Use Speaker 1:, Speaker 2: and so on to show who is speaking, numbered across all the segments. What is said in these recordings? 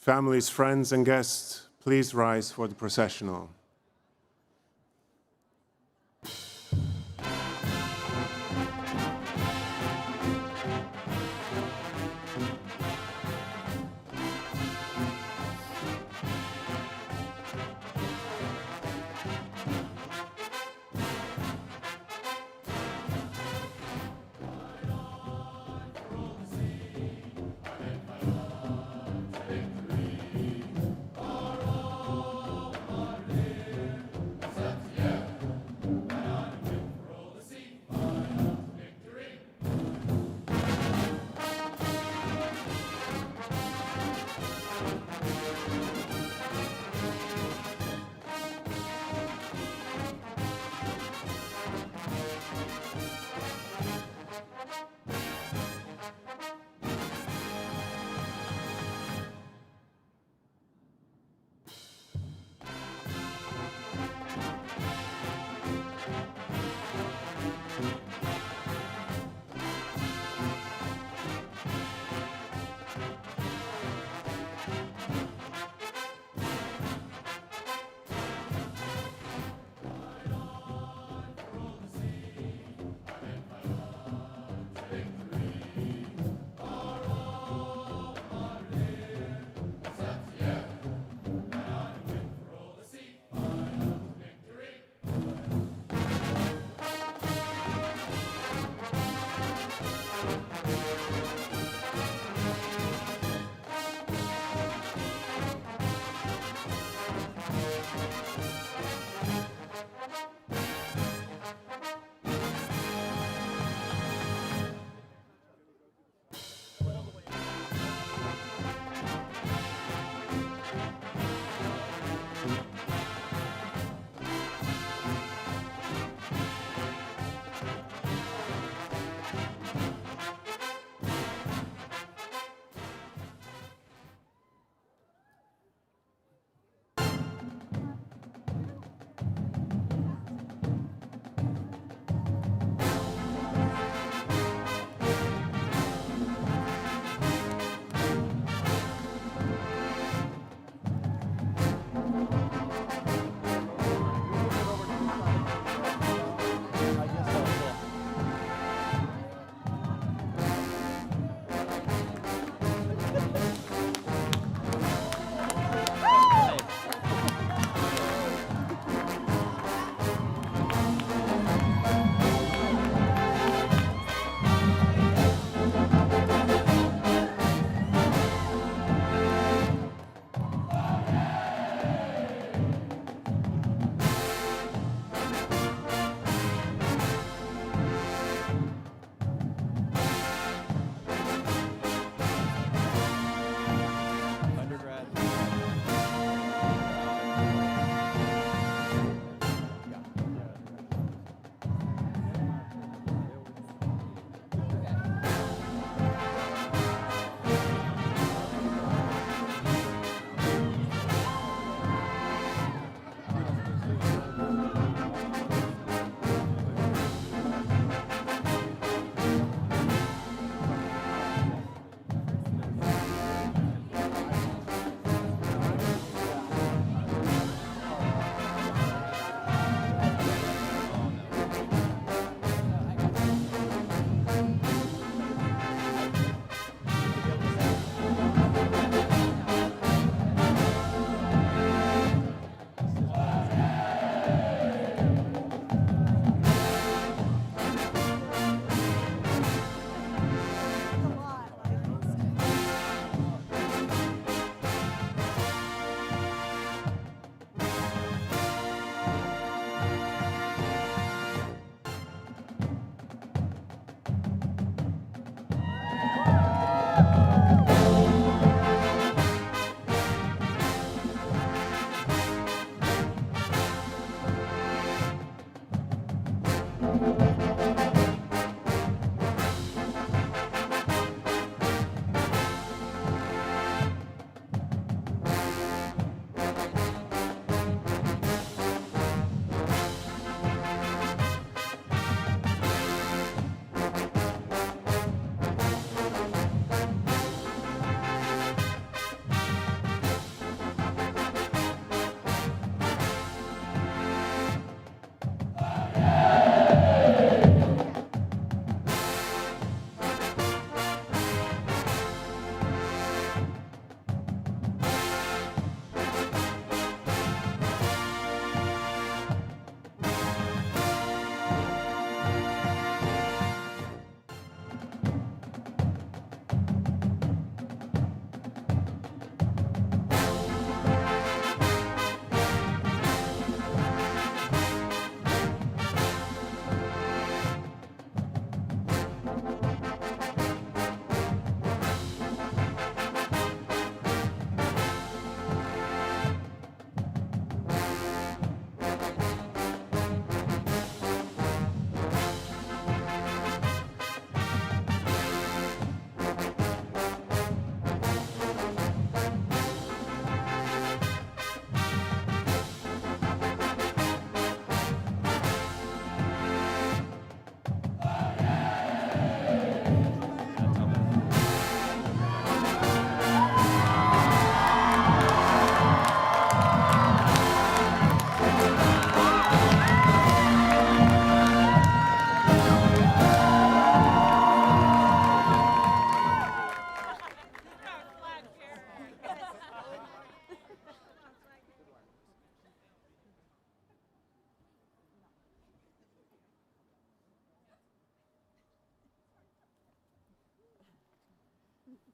Speaker 1: Families, friends, and guests, please rise for the processional.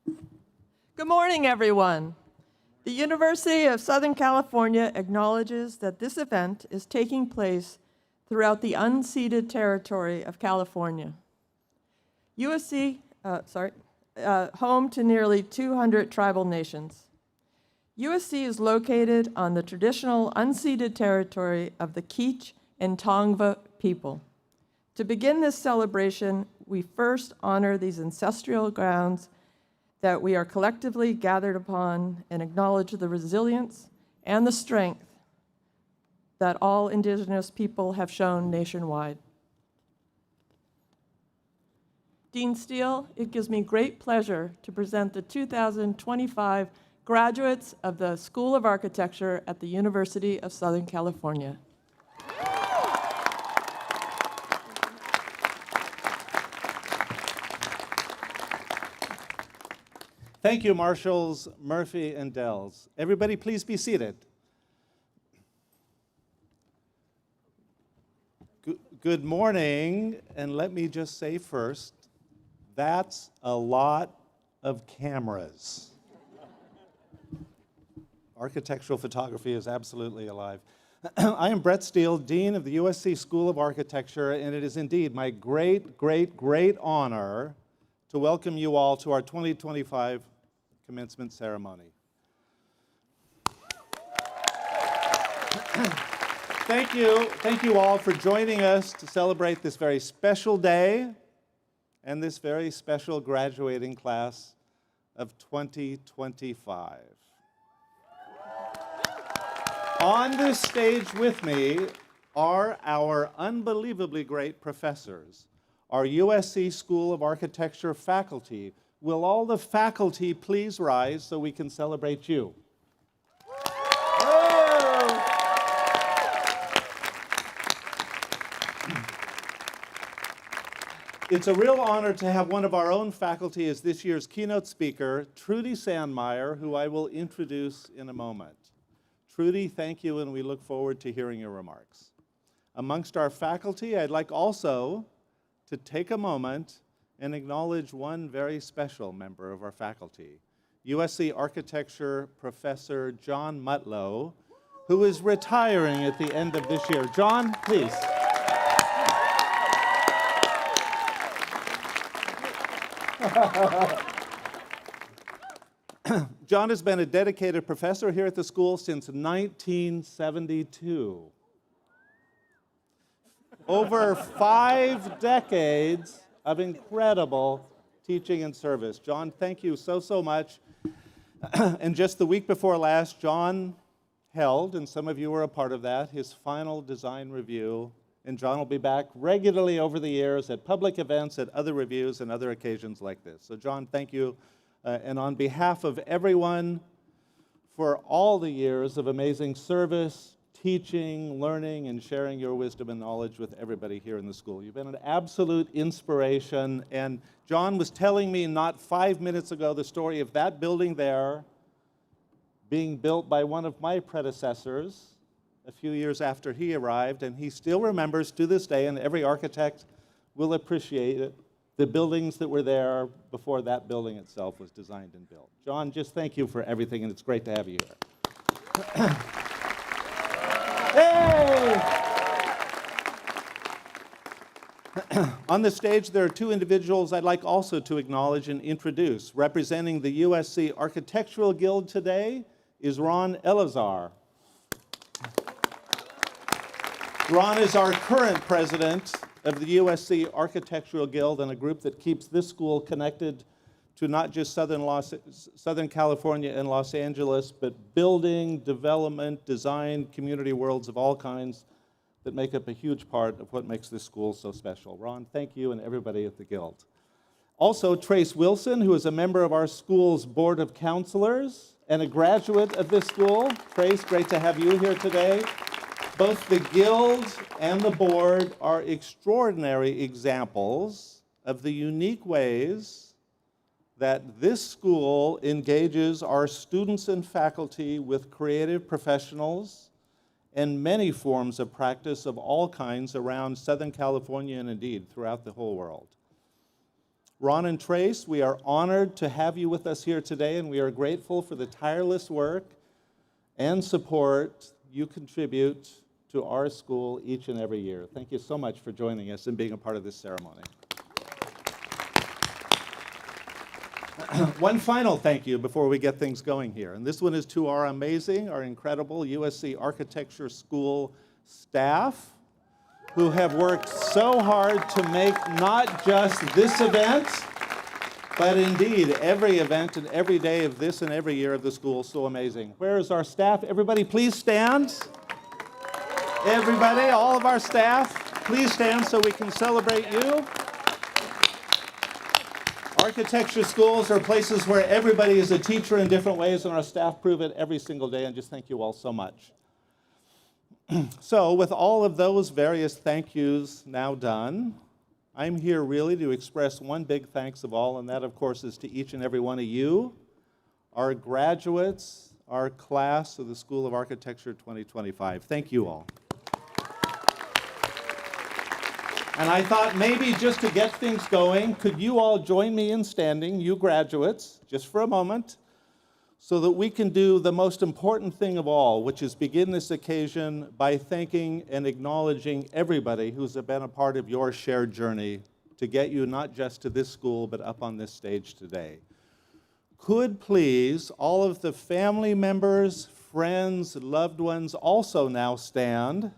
Speaker 2: Good morning, everyone. The University of Southern California acknowledges that this event is taking place throughout the unceded territory of California. USC, home to nearly 200 tribal nations. USC is located on the traditional unceded territory of the Kizh and Tongva people. To begin this celebration, we first honor these ancestral grounds that we are collectively gathered upon and acknowledge the resilience and the strength that all Indigenous people have shown nationwide. Dean Steele, it gives me great pleasure to present the 2025 graduates of the School of Architecture at the University of Southern California.
Speaker 3: Thank you, Marshals Murphy and Dells. Everybody, please be seated. Good morning, and let me just say first, that's a lot of cameras. Architectural photography is absolutely alive. I am Brett Steele, Dean of the USC School of Architecture, and it is indeed my great, great, great honor to welcome you all to our 2025 commencement ceremony. Thank you all for joining us to celebrate this very special day and this very special graduating class of 2025. On this stage with me are our unbelievably great professors, our USC School of Architecture faculty. Will all the faculty please rise so we can celebrate you? It's a real honor to have one of our own faculty as this year's keynote speaker, Trudy Sandmeyer, who I will introduce in a moment. Trudy, thank you, and we look forward to hearing your remarks. Amongst our faculty, I'd like also to take a moment and acknowledge one very special member of our faculty, USC Architecture Professor John Mutlow, who is retiring at the end of this year. John, please. John has been a dedicated professor here at the school since 1972. Over 5 decades of incredible teaching and service. John, thank you so much. And just the week before last, John held, and some of you were a part of that, his final design review. And John will be back regularly over the years at public events, at other reviews, and other occasions like this. So John, thank you. And on behalf of everyone, for all the years of amazing service, teaching, learning, and sharing your wisdom and knowledge with everybody here in the school. You've been an absolute inspiration. And John was telling me not 5 minutes ago the story of that building there being built by one of my predecessors a few years after he arrived, and he still remembers to this day, and every architect will appreciate it, the buildings that were there before that building itself was designed and built. John, just thank you for everything, and it's great to have you here. Hey! On the stage, there are 2 individuals I'd like also to acknowledge and introduce. Representing the USC Architectural Guild today is Ron Elazar. Ron is our current president of the USC Architectural Guild, and a group that keeps this school connected to not just Southern California and Los Angeles, but building, development, design, community worlds of all kinds that make up a huge part of what makes this school so special. Ron, thank you, and everybody at the Guild. Also, Trace Wilson, who is a member of our school's Board of Counselors and a graduate of this school. Trace, great to have you here today. Both the Guild and the Board are extraordinary examples of the unique ways that this school engages our students and faculty with creative professionals and many forms of practice of all kinds around Southern California and indeed throughout the whole world. Ron and Trace, we are honored to have you with us here today, and we are grateful for the tireless work and support you contribute to our school each and every year. Thank you so much for joining us and being a part of this ceremony. One final thank you before we get things going here, and this one is to our amazing, our incredible USC Architecture School staff who have worked so hard to make not just this event, but indeed every event and every day of this and every year of the school so amazing. Where is our staff? Everybody please stand. Everybody, all of our staff, please stand so we can celebrate you. Architecture schools are places where everybody is a teacher in different ways, and our staff prove it every single day, and just thank you all so much. So with all of those various thank yous now done, I'm here really to express one big thanks of all, and that, of course, is to each and every one of you, our graduates, our class of the School of Architecture 2025. Thank you all. And I thought maybe just to get things going, could you all join me in standing, you graduates, just for a moment, so that we can do the most important thing of all, which is begin this occasion by thanking and acknowledging everybody who's been a part of your shared journey to get you not just to this school, but up on this stage today. Could please all of the family members, friends, loved ones also now stand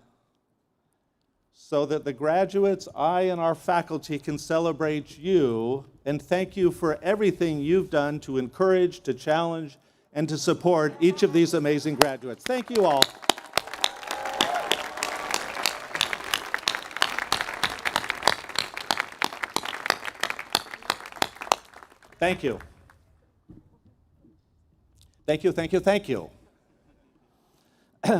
Speaker 3: so that the graduates, I, and our faculty can celebrate you and thank you for everything you've done to encourage, to challenge, and to support each of these amazing graduates. Thank you all. Thank you. Thank you, thank you, thank you.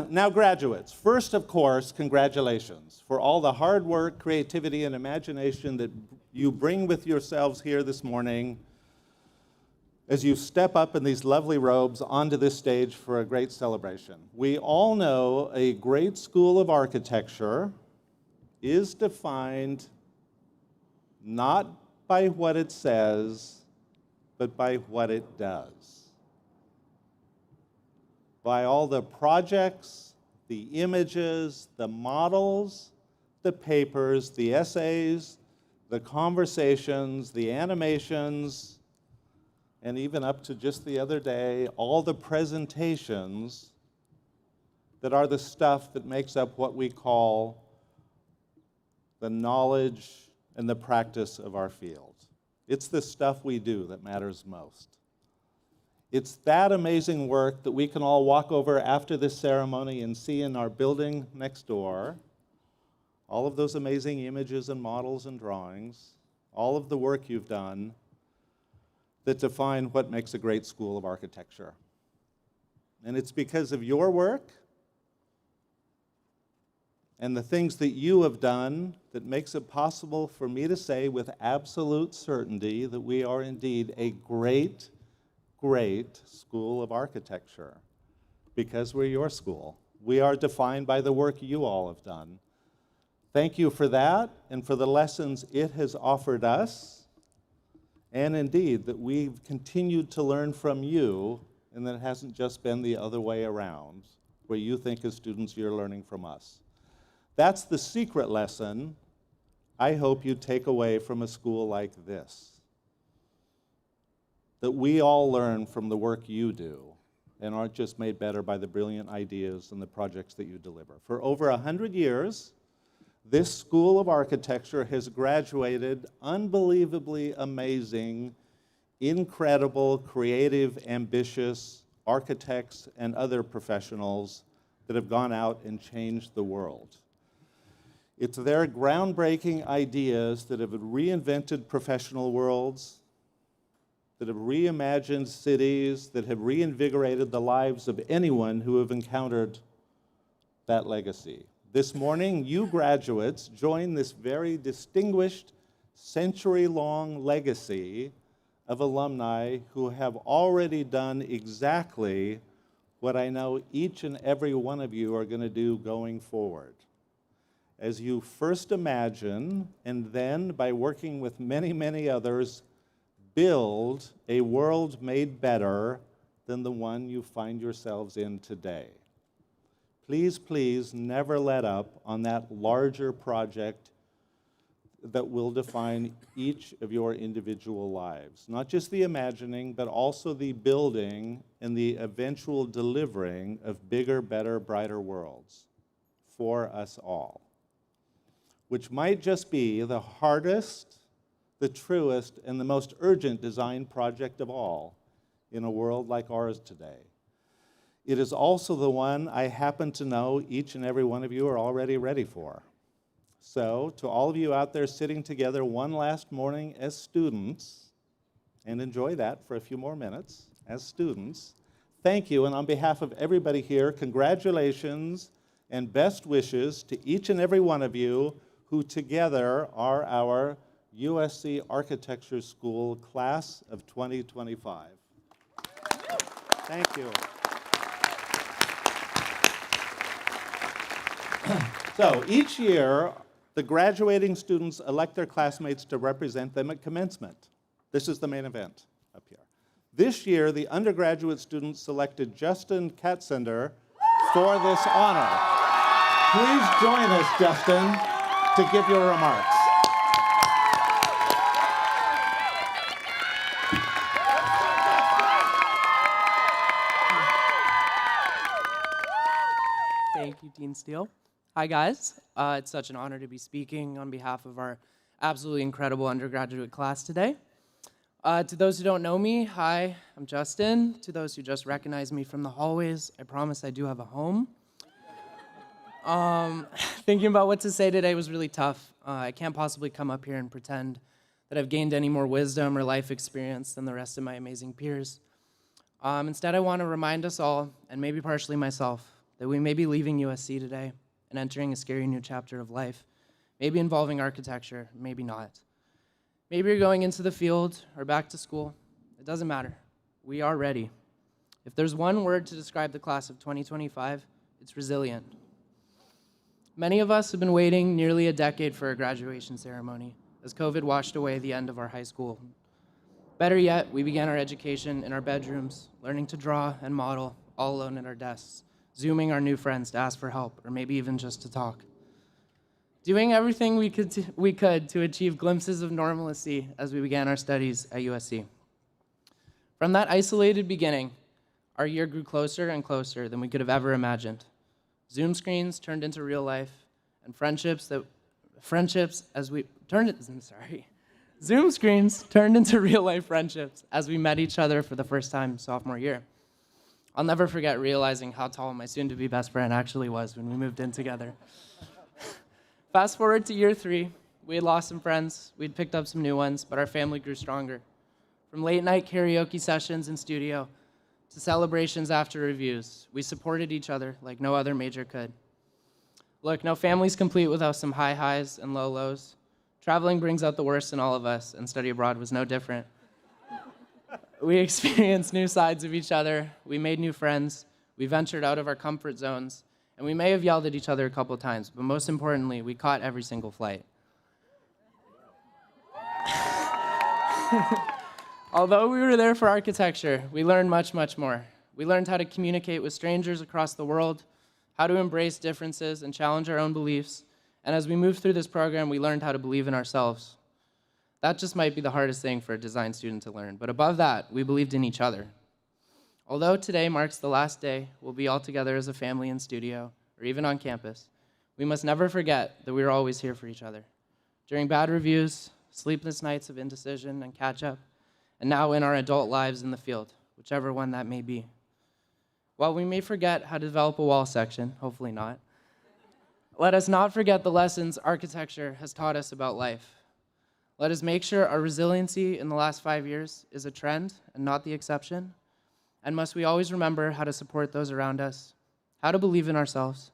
Speaker 3: Now, graduates, first, of course, congratulations for all the hard work, creativity, and imagination that you bring with yourselves here this morning as you step up in these lovely robes onto this stage for a great celebration. We all know a great school of architecture is defined not by what it says, but by what it does. By all the projects, the images, the models, the papers, the essays, the conversations, the animations, and even up to just the other day, all the presentations that are the stuff that makes up what we call the knowledge and the practice of our field. It's the stuff we do that matters most. It's that amazing work that we can all walk over after this ceremony and see in our building next door. All of those amazing images and models and drawings, all of the work you've done that define what makes a great school of architecture. And it's because of your work and the things that you have done that makes it possible for me to say with absolute certainty that we are indeed a great school of architecture, because we're your school. We are defined by the work you all have done. Thank you for that and for the lessons it has offered us, and indeed that we've continued to learn from you, and that it hasn't just been the other way around, where you think as students you're learning from us. That's the secret lesson I hope you take away from a school like this. That we all learn from the work you do and aren't just made better by the brilliant ideas and the projects that you deliver. For over 100 years, this School of Architecture has graduated unbelievably amazing, incredible, creative, ambitious architects and other professionals that have gone out and changed the world. It's their groundbreaking ideas that have reinvented professional worlds, that have reimagined cities, that have reinvigorated the lives of anyone who have encountered that legacy. This morning, you graduates join this very distinguished, century-long legacy of alumni who have already done exactly what I know each and every one of you are going to do going forward. As you first imagine, and then by working with many, many others, build a world made better than the one you find yourselves in today. Please, please never let up on that larger project that will define each of your individual lives. Not just the imagining, but also the building and the eventual delivering of bigger, better, brighter worlds for us all, which might just be the hardest, the truest, and the most urgent design project of all in a world like ours today. It is also the one I happen to know each and every one of you are already ready for. So, to all of you out there sitting together one last morning as students, and enjoy that for a few more minutes as students, thank you, and on behalf of everybody here, congratulations and best wishes to each and every one of you who together are our USC Architecture School Class of 2025. Thank you. So each year, the graduating students elect their classmates to represent them at commencement. This is the main event up here. This year, the undergraduate students selected Justin Katzender for this honor. Please join us, Justin, to give your remarks.
Speaker 4: Thank you, Dean Steele. Hi, guys. It's such an honor to be speaking on behalf of our absolutely incredible undergraduate class today. To those who don't know me, hi, I'm Justin. To those who just recognize me from the hallways, I promise I do have a home. Thinking about what to say today was really tough. I can't possibly come up here and pretend that I've gained any more wisdom or life experience than the rest of my amazing peers. Instead, I want to remind us all, and maybe partially myself, that we may be leaving USC today and entering a scary new chapter of life, maybe involving architecture, maybe not. Maybe you're going into the field or back to school. It doesn't matter. We are ready. If there's one word to describe the class of 2025, it's resilient. Many of us have been waiting nearly a decade for a graduation ceremony, as COVID washed away the end of our high school. Better yet, we began our education in our bedrooms, learning to draw and model, all alone at our desks, Zooming our new friends to ask for help, or maybe even just to talk. Doing everything we could to achieve glimpses of normalcy as we began our studies at USC. From that isolated beginning, our year grew closer and closer than we could have ever imagined. Zoom screens turned into real life, and Zoom screens turned into real life friendships as we met each other for the first time sophomore year. I'll never forget realizing how tall my soon-to-be best friend actually was when we moved in together. Fast forward to year 3, we had lost some friends, we'd picked up some new ones, but our family grew stronger. From late-night karaoke sessions in studio to celebrations after reviews, we supported each other like no other major could. Look, no family's complete without some high highs and low lows. Traveling brings out the worst in all of us, and study abroad was no different. We experienced new sides of each other, we made new friends, we ventured out of our comfort zones, and we may have yelled at each other a couple times, but most importantly, we caught every single flight. Although we were there for architecture, we learned much, much more. We learned how to communicate with strangers across the world, how to embrace differences and challenge our own beliefs, and as we moved through this program, we learned how to believe in ourselves. That just might be the hardest thing for a design student to learn, but above that, we believed in each other. Although today marks the last day we'll be all together as a family in studio, or even on campus, we must never forget that we are always here for each other. During bad reviews, sleepless nights of indecision and catch-up, and now in our adult lives in the field, whichever one that may be. While we may forget how to develop a wall section, hopefully not, let us not forget the lessons architecture has taught us about life. Let us make sure our resiliency in the last 5 years is a trend and not the exception. And must we always remember how to support those around us, how to believe in ourselves,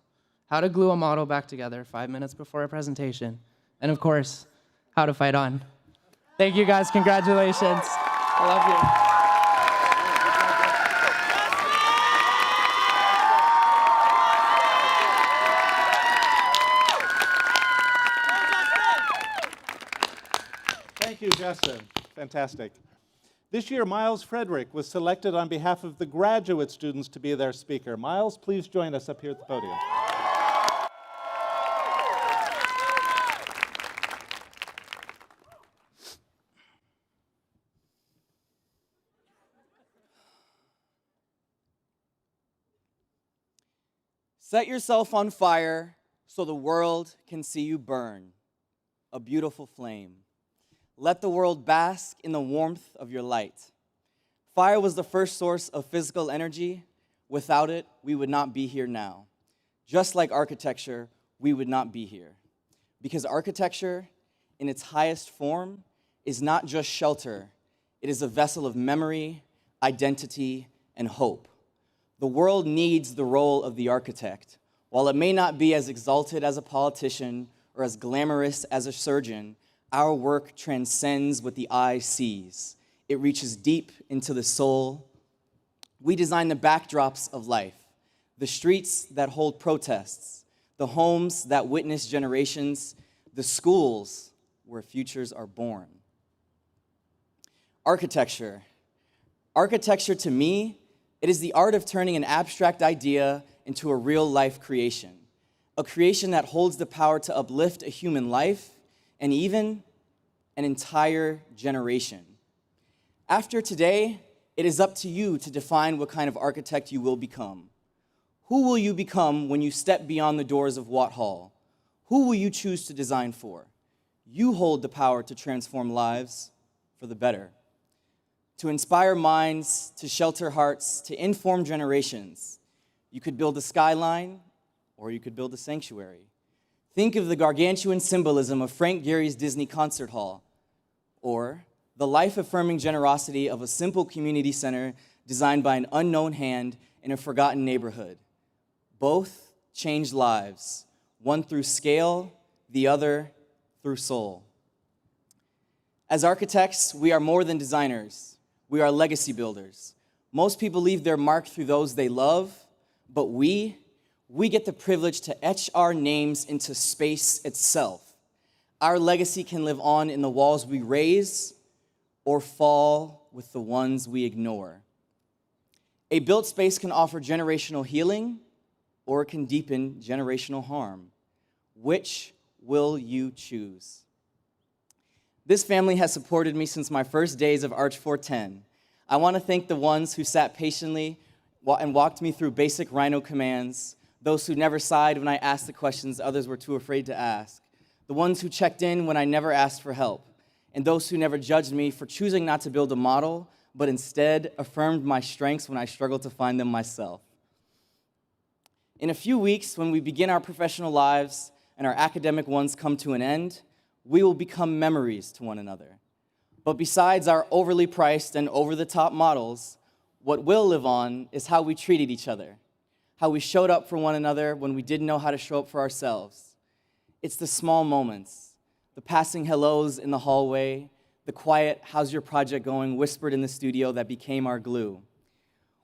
Speaker 4: how to glue a model back together 5 minutes before a presentation, and of course, how to fight on. Thank you guys, congratulations. I love you.
Speaker 3: Thank you, Justin. Fantastic. This year, Miles Frederick was selected on behalf of the graduate students to be their speaker. Miles, please join us up here at the podium.
Speaker 5: Set yourself on fire so the world can see you burn, a beautiful flame. Let the world bask in the warmth of your light. Fire was the first source of physical energy. Without it, we would not be here now. Just like architecture, we would not be here. Because architecture, in its highest form, is not just shelter. It is a vessel of memory, identity, and hope. The world needs the role of the architect. While it may not be as exalted as a politician or as glamorous as a surgeon, our work transcends what the eye sees. It reaches deep into the soul. We design the backdrops of life, the streets that hold protests, the homes that witness generations, the schools where futures are born. Architecture. Architecture, to me, it is the art of turning an abstract idea into a real-life creation, a creation that holds the power to uplift a human life and even an entire generation. After today, it is up to you to define what kind of architect you will become. Who will you become when you step beyond the doors of Watt Hall? Who will you choose to design for? You hold the power to transform lives for the better, to inspire minds, to shelter hearts, to inform generations. You could build a skyline, or you could build a sanctuary. Think of the gargantuan symbolism of Frank Gehry's Disney Concert Hall, or the life-affirming generosity of a simple community center designed by an unknown hand in a forgotten neighborhood. Both change lives, one through scale, the other through soul. As architects, we are more than designers. We are legacy builders. Most people leave their mark through those they love, but we get the privilege to etch our names into space itself. Our legacy can live on in the walls we raise or fall with the ones we ignore. A built space can offer generational healing or it can deepen generational harm. Which will you choose? This family has supported me since my first days of Arch 410. I want to thank the ones who sat patiently and walked me through basic Rhino commands, those who never sighed when I asked the questions others were too afraid to ask, the ones who checked in when I never asked for help, and those who never judged me for choosing not to build a model, but instead affirmed my strengths when I struggled to find them myself. In a few weeks, when we begin our professional lives and our academic ones come to an end, we will become memories to one another. But besides our overly priced and over-the-top models, what will live on is how we treated each other, how we showed up for one another when we didn't know how to show up for ourselves. It's the small moments, the passing hellos in the hallway, the quiet, "How's your project going?" whispered in the studio that became our glue.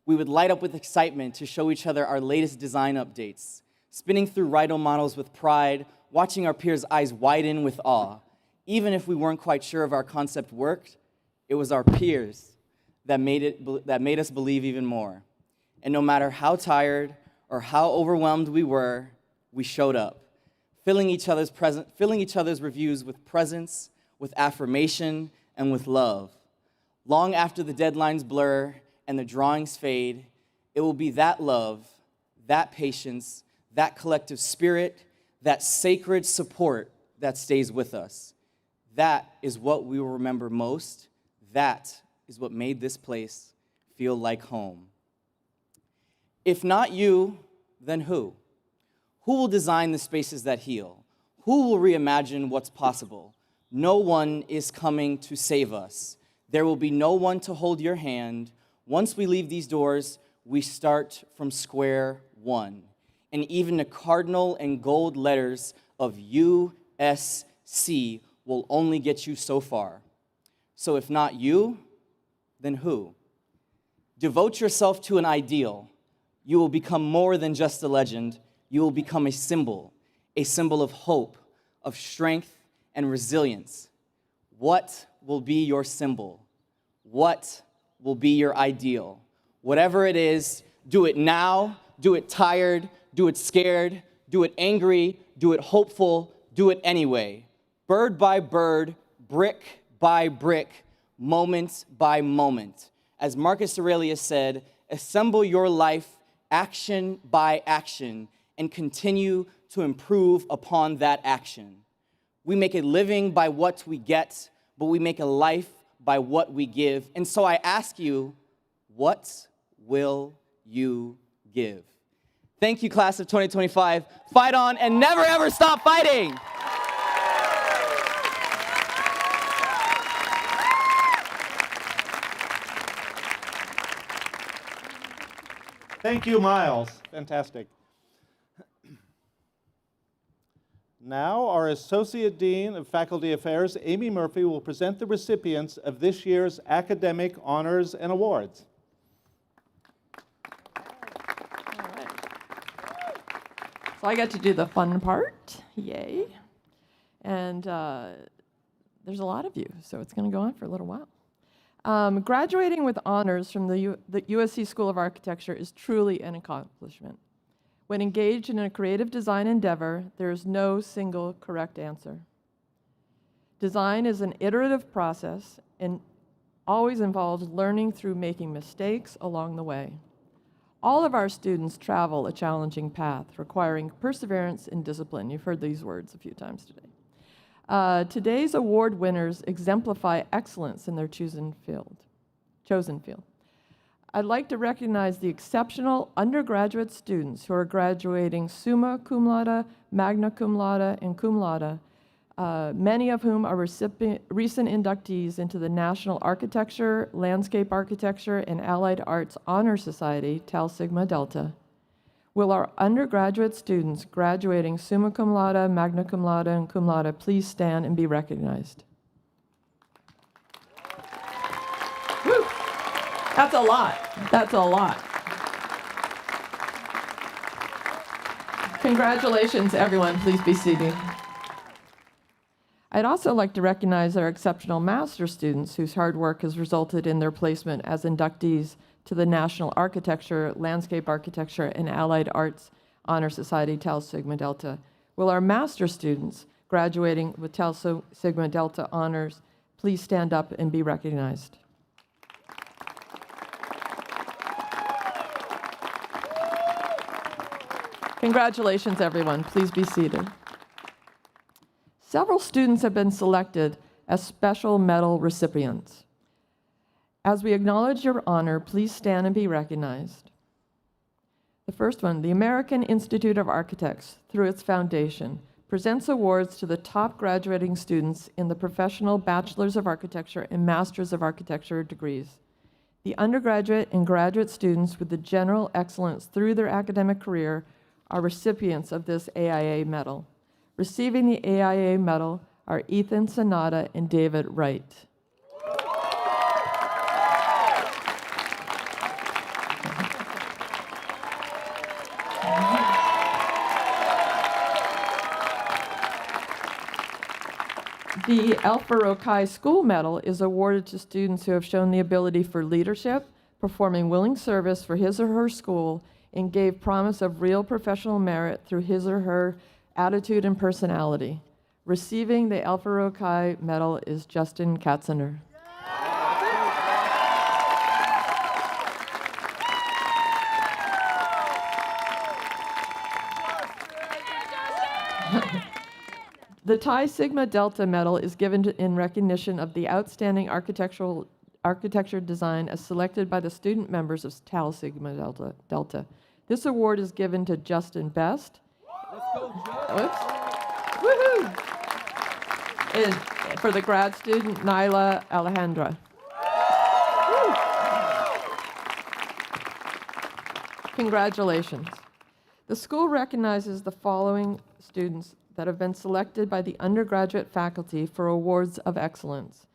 Speaker 5: We would light up with excitement to show each other our latest design updates, spinning through Rhino models with pride, watching our peers' eyes widen with awe. Even if we weren't quite sure if our concept worked, it was our peers that made us believe even more. And no matter how tired or how overwhelmed we were, we showed up, filling each other's reviews with presence, with affirmation, and with love. Long after the deadlines blur and the drawings fade, it will be that love, that patience, that collective spirit, that sacred support that stays with us. That is what we will remember most. That is what made this place feel like home. If not you, then who? Who will design the spaces that heal? Who will reimagine what's possible? No one is coming to save us. There will be no one to hold your hand. Once we leave these doors, we start from square one. And even the cardinal and gold letters of USC will only get you so far. So if not you, then who? Devote yourself to an ideal. You will become more than just a legend. You will become a symbol of hope, of strength, and resilience. What will be your symbol? what will be your ideal? Whatever it is, do it now, do it tired, do it scared, do it angry, do it hopeful, do it anyway. Bird by bird, brick by brick, moment by moment. As Marcus Aurelius said, assemble your life action by action and continue to improve upon that action. We make a living by what we get, but we make a life by what we give. And so I ask you, what will you give? Thank you, class of 2025. Fight on and never ever stop fighting.
Speaker 3: Thank you, Miles. Fantastic. Now, our Associate Dean of Faculty Affairs, Amy Murphy, will present the recipients of this year's academic honors and awards.
Speaker 2: So I get to do the fun part, yay. And there's a lot of you, so it's going to go on for a little while. Graduating with honors from the USC School of Architecture is truly an accomplishment. When engaged in a creative design endeavor, there is no single correct answer. Design is an iterative process and always involves learning through making mistakes along the way. All of our students travel a challenging path, requiring perseverance and discipline. You've heard these words a few times today. Today's award winners exemplify excellence in their chosen field. I'd like to recognize the exceptional undergraduate students who are graduating summa cum laude, magna cum laude, and cum laude, many of whom are recent inductees into the National Architecture, Landscape Architecture, and Allied Arts Honor Society, Tau Sigma Delta. Will our undergraduate students graduating summa cum laude, magna cum laude, and cum laude please stand and be recognized? Woo! That's a lot. That's a lot. Congratulations, everyone. Please be seated. I'd also like to recognize our exceptional master's students whose hard work has resulted in their placement as inductees to the National Architecture, Landscape Architecture, and Allied Arts Honor Society, Tau Sigma Delta. Will our master's students graduating with Tau Sigma Delta honors please stand up and be recognized? Congratulations, everyone. Please be seated. Several students have been selected as special medal recipients. As we acknowledge your honor, please stand and be recognized. The first one, the American Institute of Architects, through its foundation, presents awards to the top graduating students in the professional Bachelor's of Architecture and Master's of Architecture degrees. The undergraduate and graduate students with the general excellence through their academic career are recipients of this AIA medal. Receiving the AIA medal are Ethan Sonata and David Wright. The Alpha Rho Chi School Medal is awarded to students who have shown the ability for leadership, performing willing service for his or her school, and gave promise of real professional merit through his or her attitude and personality. Receiving the Alpha Rho Chi Medal is Justin Katzener. The Tau Sigma Delta Medal is given in recognition of the outstanding architecture design as selected by the student members of Tau Sigma Delta. This award is given to Justin Best. Let's go, Joe. Woohoo! And for the grad student, Nyla Alejandra. Woo. Congratulations. The school recognizes the following students that have been selected by the undergraduate faculty for awards of excellence.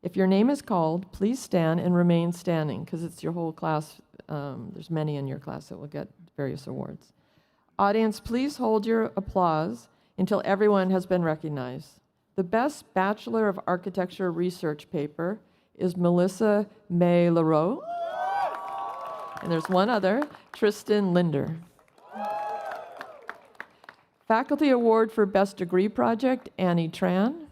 Speaker 2: If your name is called, please stand and remain standing because it's your whole class. There's many in your class that will get various awards. Audience, please hold your applause until everyone has been recognized. The best Bachelor of Architecture research paper is Melissa May LaRoe. And there's one other, Tristan Linder. Faculty Award for Best Degree Project, Annie Tran.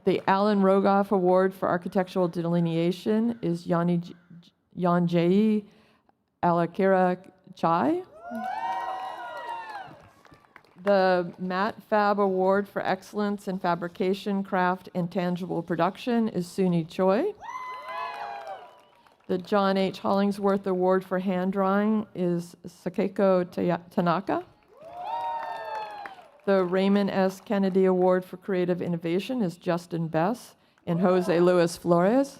Speaker 2: The Alan Rogoff Award for Architectural Delineation is Yanjei Alakira Chai. The Matt Fab Award for Excellence in Fabrication, Craft, and Tangible Production is Suni Choi. The John H. Hollingsworth Award for Hand Drawing is Sakeko Tanaka. The Raymond S. Kennedy Award for Creative Innovation is Justin Bess and Jose Luis Flores.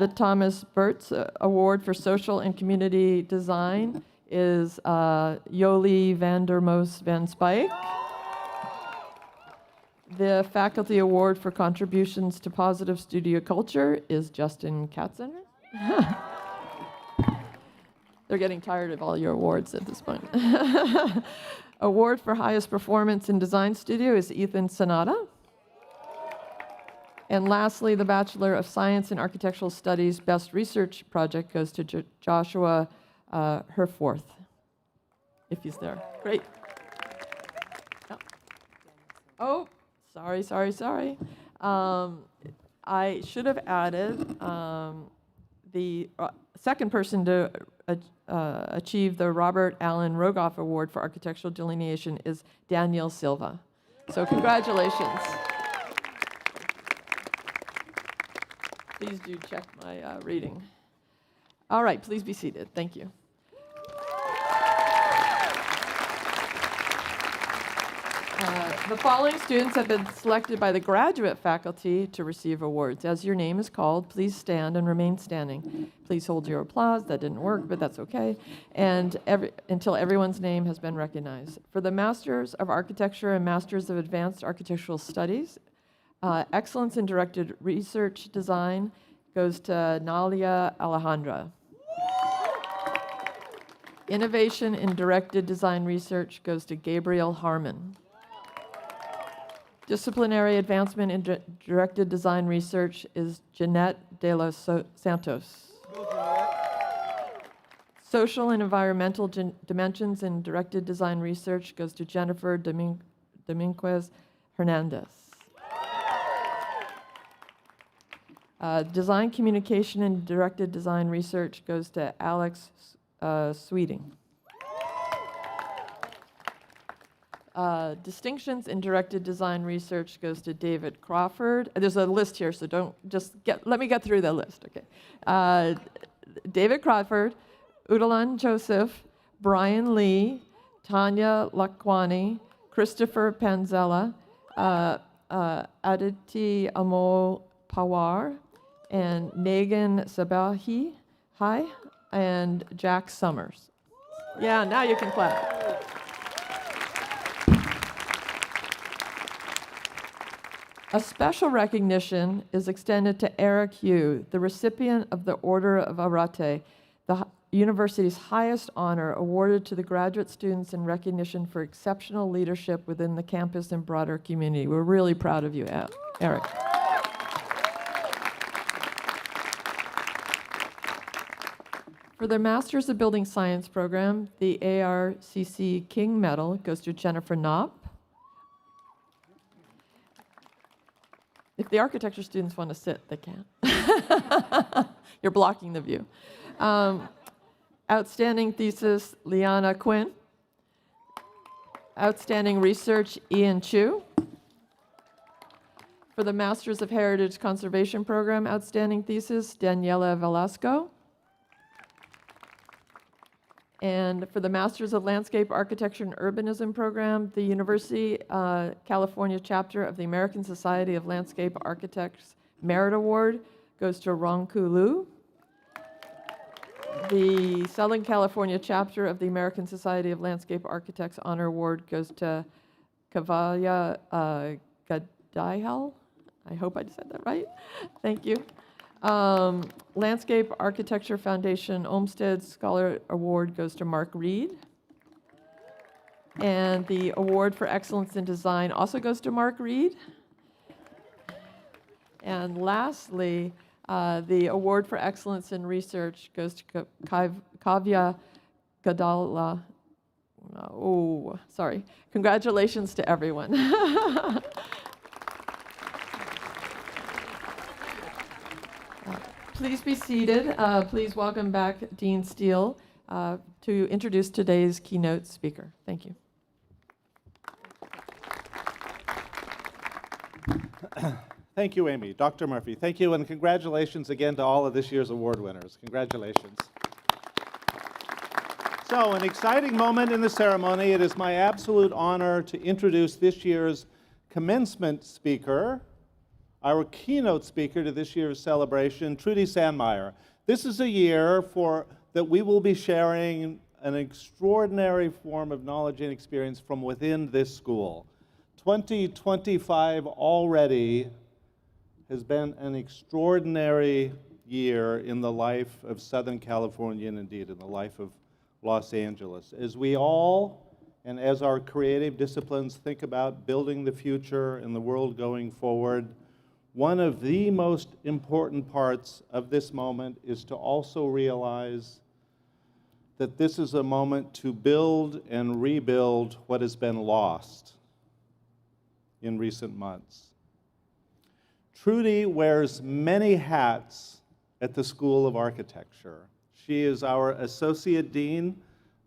Speaker 2: The Thomas Burtz Award for Social and Community Design is Jolie Vandermoos van Spijk. The Faculty Award for Contributions to Positive Studio Culture is Justin Katzener. They're getting tired of all your awards at this point. Award for Highest Performance in Design Studio is Ethan Sonata. And lastly, the Bachelor of Science in Architectural Studies Best Research Project goes to Joshua Herforth, if he's there. Great. Oh, sorry. I should have added the second person to achieve the Robert Allen Rogoff Award for Architectural Delineation is Daniel Silva. So congratulations. Please do check my reading. All right, please be seated. Thank you. The following students have been selected by the graduate faculty to receive awards. As your name is called, please stand and remain standing. Please hold your applause. That didn't work, but that's okay. And until everyone's name has been recognized. For the Masters of Architecture and Masters of Advanced Architectural Studies, Excellence in Directed Research Design goes to Nalia Alejandra. Innovation in Directed Design Research goes to Gabriel Harmon. Disciplinary Advancement in Directed Design Research is Jeanette de los Santos. Social and Environmental Dimensions in Directed Design Research goes to Jennifer Dominguez Hernandez. Design Communication and Directed Design Research goes to Alex Sweeting. Distinctions in Directed Design Research goes to David Crawford. There's a list here, so let me get through the list, okay. David Crawford, Udalan Joseph, Brian Lee, Tanya Lakwani, Christopher Panzella, Aditi Amol Pawar, and Negan Sabahi, and Jack Summers. Yeah, now you can clap. A special recognition is extended to Eric Yu, the recipient of the Order of Arate, the university's highest honor awarded to the graduate students in recognition for exceptional leadership within the campus and broader community. We're really proud of you, Eric. For their Masters of Building Science program, the ARCC King Medal goes to Jennifer Knopp. If the architecture students want to sit, they can. You're blocking the view. Outstanding thesis, Liana Quinn. Outstanding research, Ian Chu. For the Masters of Heritage Conservation program, outstanding thesis, Daniela Velasco. And for the Masters of Landscape Architecture and Urbanism program, the University California chapter of the American Society of Landscape Architects Merit Award goes to Rongku Lu. The Southern California chapter of the American Society of Landscape Architects Honor Award goes to Kavaya Gadihal. I hope I said that right. Thank you. Landscape Architecture Foundation Olmsted Scholar Award goes to Mark Reed. And the Award for Excellence in Design also goes to Mark Reed. And lastly, the award for excellence in research goes to Kavya Gadala. Oh, sorry. Congratulations to everyone. Please be seated. Please welcome back Dean Steele to introduce today's keynote speaker. Thank you.
Speaker 3: Thank you, Amy. Dr. Murphy, thank you, and congratulations again to all of this year's award winners. Congratulations. So, an exciting moment in the ceremony. It is my absolute honor to introduce this year's commencement speaker, our keynote speaker to this year's celebration, Trudy Sandmeyer. This is a year that we will be sharing an extraordinary form of knowledge and experience from within this school. 2025 already has been an extraordinary year in the life of Southern California and indeed in the life of Los Angeles. As we all, and as our creative disciplines think about building the future and the world going forward, one of the most important parts of this moment is to also realize that this is a moment to build and rebuild what has been lost in recent months. Trudy wears many hats at the School of Architecture. She is our Associate Dean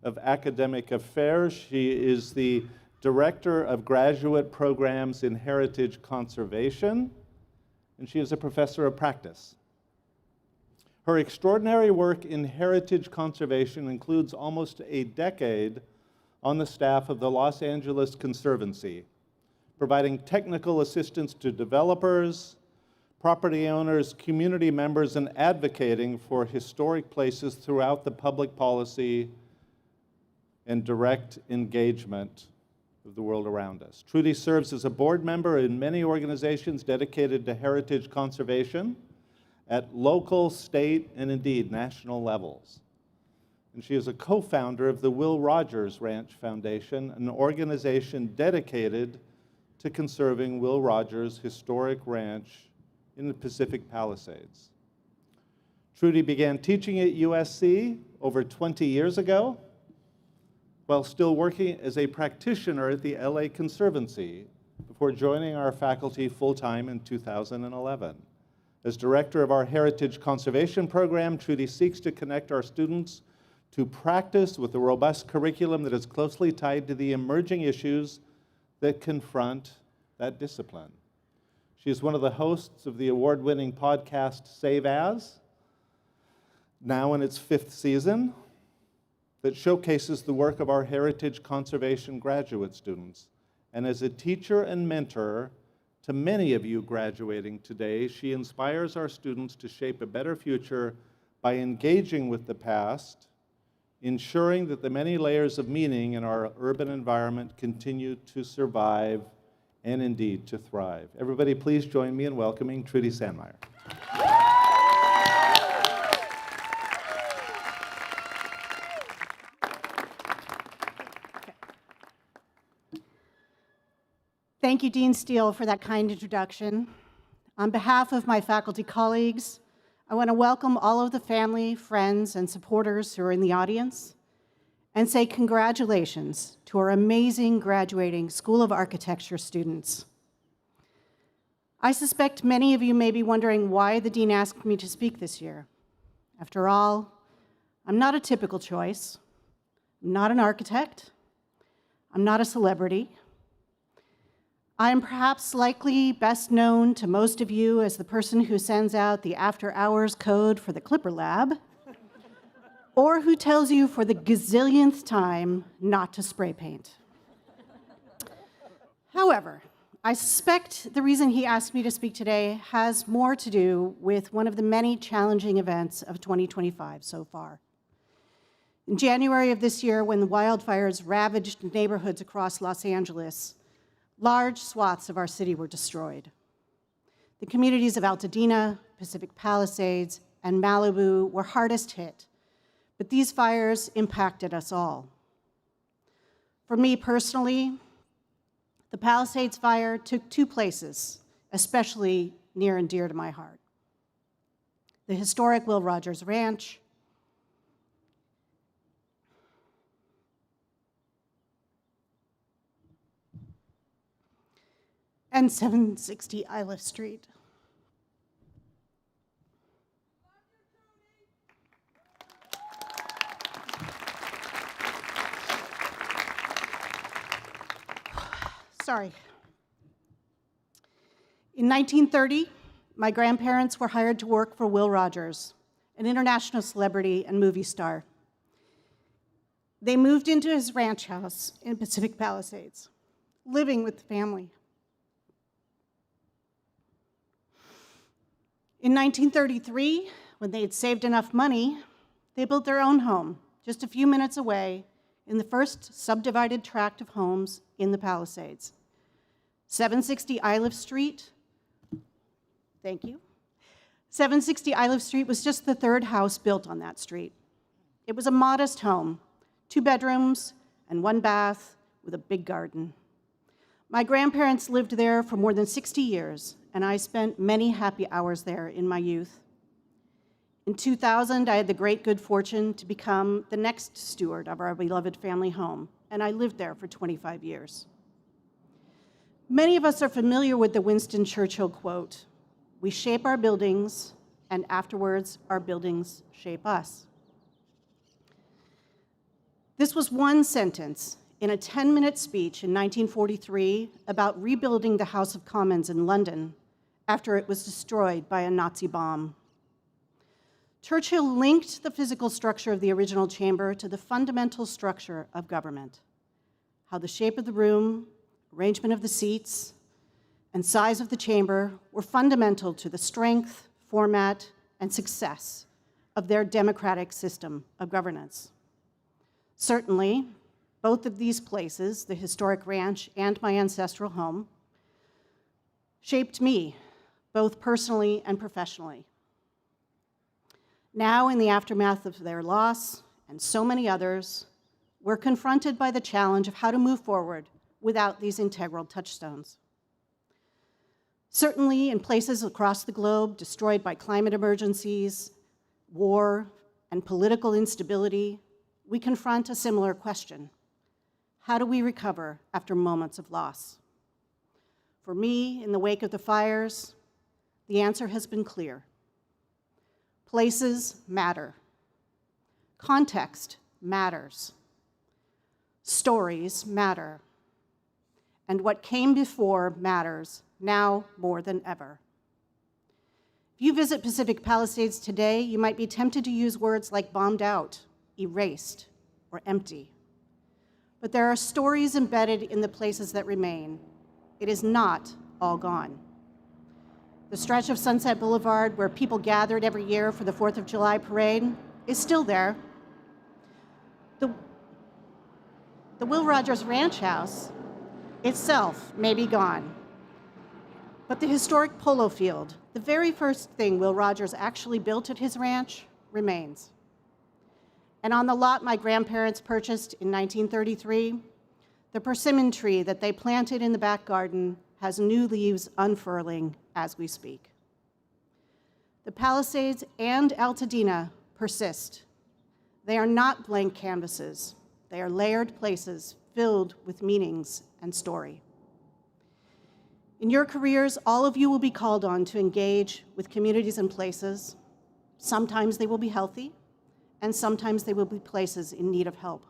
Speaker 3: of Academic Affairs. She is the Director of Graduate Programs in Heritage Conservation, and she is a Professor of Practice. Her extraordinary work in heritage conservation includes almost a decade on the staff of the Los Angeles Conservancy, providing technical assistance to developers, property owners, community members, and advocating for historic places throughout the public policy and direct engagement of the world around us. Trudy serves as a board member in many organizations dedicated to heritage conservation at local, state, and indeed national levels. And she is a co-founder of the Will Rogers Ranch Foundation, an organization dedicated to conserving Will Rogers' historic ranch in the Pacific Palisades. Trudy began teaching at USC over 20 years ago, while still working as a practitioner at the LA Conservancy before joining our faculty full-time in 2011. As director of our Heritage Conservation Program, Trudy seeks to connect our students to practice with a robust curriculum that is closely tied to the emerging issues that confront that discipline. She is one of the hosts of the award-winning podcast Save As, now in its 5th season, that showcases the work of our heritage conservation graduate students. And as a teacher and mentor to many of you graduating today, she inspires our students to shape a better future by engaging with the past, ensuring that the many layers of meaning in our urban environment continue to survive and indeed to thrive. Everybody, please join me in welcoming Trudy Sandmeyer.
Speaker 6: Thank you, Dean Steele, for that kind introduction. On behalf of my faculty colleagues, I want to welcome all of the family, friends, and supporters who are in the audience and say congratulations to our amazing graduating School of Architecture students. I suspect many of you may be wondering why the dean asked me to speak this year. After all, I'm not a typical choice. I'm not an architect. I'm not a celebrity. I am perhaps likely best known to most of you as the person who sends out the after-hours code for the Clipper Lab, or who tells you for the gazillionth time not to spray paint. However, I suspect the reason he asked me to speak today has more to do with one of the many challenging events of 2025 so far. In January of this year, when the wildfires ravaged neighborhoods across Los Angeles, large swaths of our city were destroyed. The communities of Altadena, Pacific Palisades, and Malibu were hardest hit, but these fires impacted us all. For me personally, the Palisades fire took 2 places, especially near and dear to my heart. The historic Will Rogers Ranch, and 760 Iliff Street. Sorry. In 1930, my grandparents were hired to work for Will Rogers, an international celebrity and movie star. They moved into his ranch house in Pacific Palisades, living with the family. In 1933, when they had saved enough money, they built their own home just a few minutes away in the first subdivided tract of homes in the Palisades. 760 Iliff Street, thank you. 760 Iliff Street was just the third house built on that street. It was a modest home, 2 bedrooms and 1 bath with a big garden. My grandparents lived there for more than 60 years, and I spent many happy hours there in my youth. In 2000, I had the great good fortune to become the next steward of our beloved family home, and I lived there for 25 years. Many of us are familiar with the Winston Churchill quote, "We shape our buildings, and afterwards our buildings shape us." This was one sentence in a 10-minute speech in 1943 about rebuilding the House of Commons in London after it was destroyed by a Nazi bomb. Churchill linked the physical structure of the original chamber to the fundamental structure of government, how the shape of the room, arrangement of the seats, and size of the chamber were fundamental to the strength, format, and success of their democratic system of governance. Certainly, both of these places, the historic ranch and my ancestral home, shaped me, both personally and professionally. Now, in the aftermath of their loss, and so many others, we're confronted by the challenge of how to move forward without these integral touchstones. Certainly, in places across the globe destroyed by climate emergencies, war, and political instability, we confront a similar question. How do we recover after moments of loss? For me, in the wake of the fires, the answer has been clear. Places matter. Context matters. Stories matter. And what came before matters now more than ever. If you visit Pacific Palisades today, you might be tempted to use words like bombed out, erased, or empty. But there are stories embedded in the places that remain. It is not all gone. The stretch of Sunset Boulevard where people gathered every year for the 4th of July parade is still there. The Will Rogers Ranch House itself may be gone. But the historic polo field, the very first thing Will Rogers actually built at his ranch, remains. And on the lot my grandparents purchased in 1933, the persimmon tree that they planted in the back garden has new leaves unfurling as we speak. The Palisades and Altadena persist. They are not blank canvases. They are layered places filled with meanings and story. In your careers, all of you will be called on to engage with communities and places. Sometimes they will be healthy, and sometimes they will be places in need of help.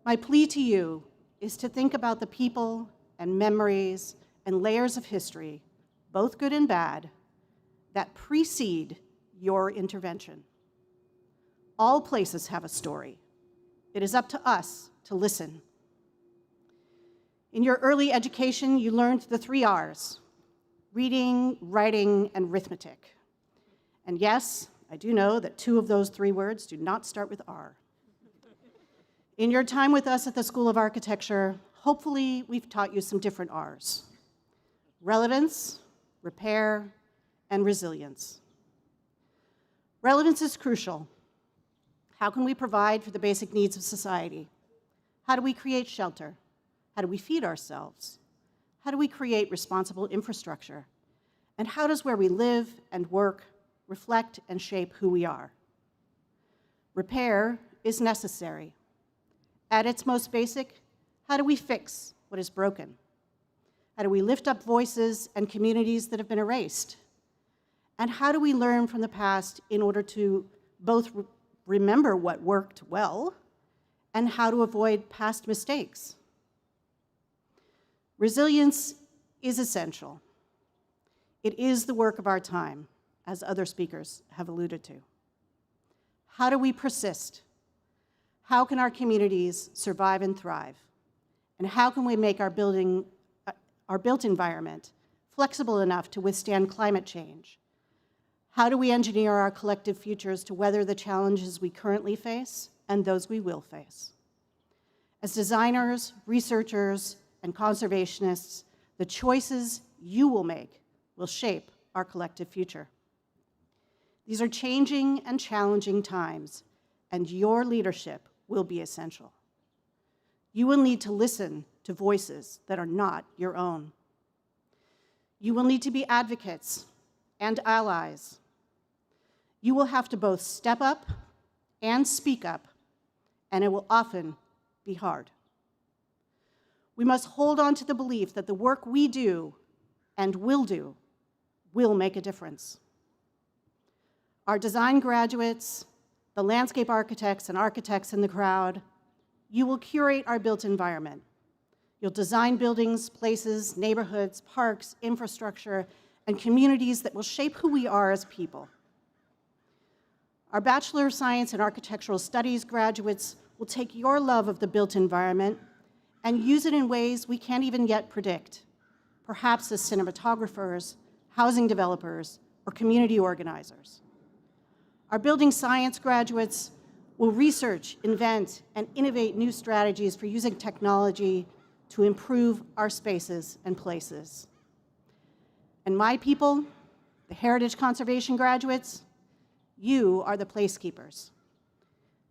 Speaker 6: My plea to you is to think about the people and memories and layers of history, both good and bad, that precede your intervention. All places have a story. It is up to us to listen. In your early education, you learned the 3 R's: reading, writing, and arithmetic. And yes, I do know that 2 of those 3 words do not start with R. In your time with us at the School of Architecture, hopefully we've taught you some different R's: relevance, repair, and resilience. Relevance is crucial. How can we provide for the basic needs of society? How do we create shelter? How do we feed ourselves? How do we create responsible infrastructure? And how does where we live and work reflect and shape who we are? Repair is necessary. At its most basic, how do we fix what is broken? How do we lift up voices and communities that have been erased? And how do we learn from the past in order to both remember what worked well and how to avoid past mistakes? Resilience is essential. It is the work of our time, as other speakers have alluded to. How do we persist? How can our communities survive and thrive? And how can we make our built environment flexible enough to withstand climate change? How do we engineer our collective futures to weather the challenges we currently face and those we will face? As designers, researchers, and conservationists, the choices you will make will shape our collective future. These are changing and challenging times, and your leadership will be essential. You will need to listen to voices that are not your own. You will need to be advocates and allies. You will have to both step up and speak up, and it will often be hard. We must hold on to the belief that the work we do and will do will make a difference. Our design graduates, the landscape architects and architects in the crowd, you will curate our built environment. You'll design buildings, places, neighborhoods, parks, infrastructure, and communities that will shape who we are as people. Our Bachelor of Science in Architectural Studies graduates will take your love of the built environment and use it in ways we can't even yet predict, perhaps as cinematographers, housing developers, or community organizers. Our building science graduates will research, invent, and innovate new strategies for using technology to improve our spaces and places. And my people, the Heritage Conservation graduates, you are the placekeepers,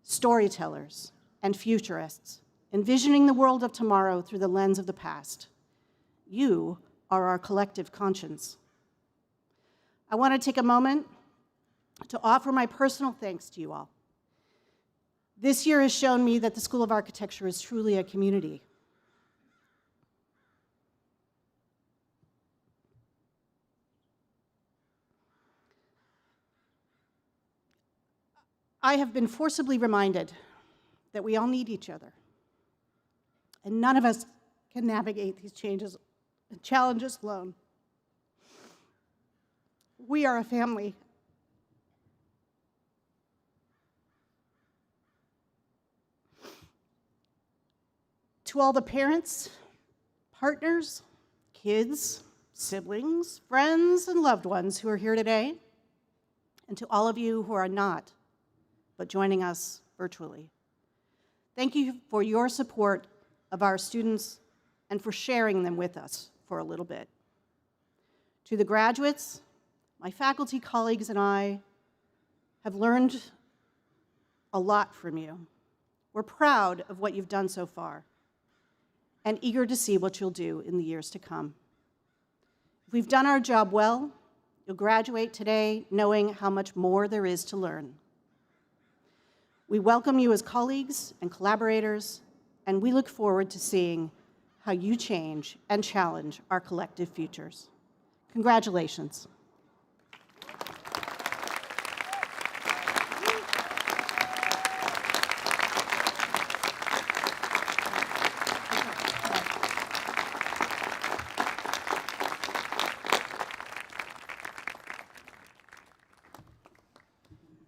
Speaker 6: storytellers, and futurists, envisioning the world of tomorrow through the lens of the past. You are our collective conscience. I want to take a moment to offer my personal thanks to you all. This year has shown me that the School of Architecture is truly a community. I have been forcibly reminded that we all need each other, and none of us can navigate these changes and challenges alone. We are a family. To all the parents, partners, kids, siblings, friends, and loved ones who are here today, and to all of you who are not, but joining us virtually, thank you for your support of our students and for sharing them with us for a little bit. To the graduates, my faculty colleagues and I have learned a lot from you. We're proud of what you've done so far and eager to see what you'll do in the years to come. If we've done our job well, you'll graduate today knowing how much more there is to learn. We welcome you as colleagues and collaborators, and we look forward to seeing how you change and challenge our collective futures. Congratulations.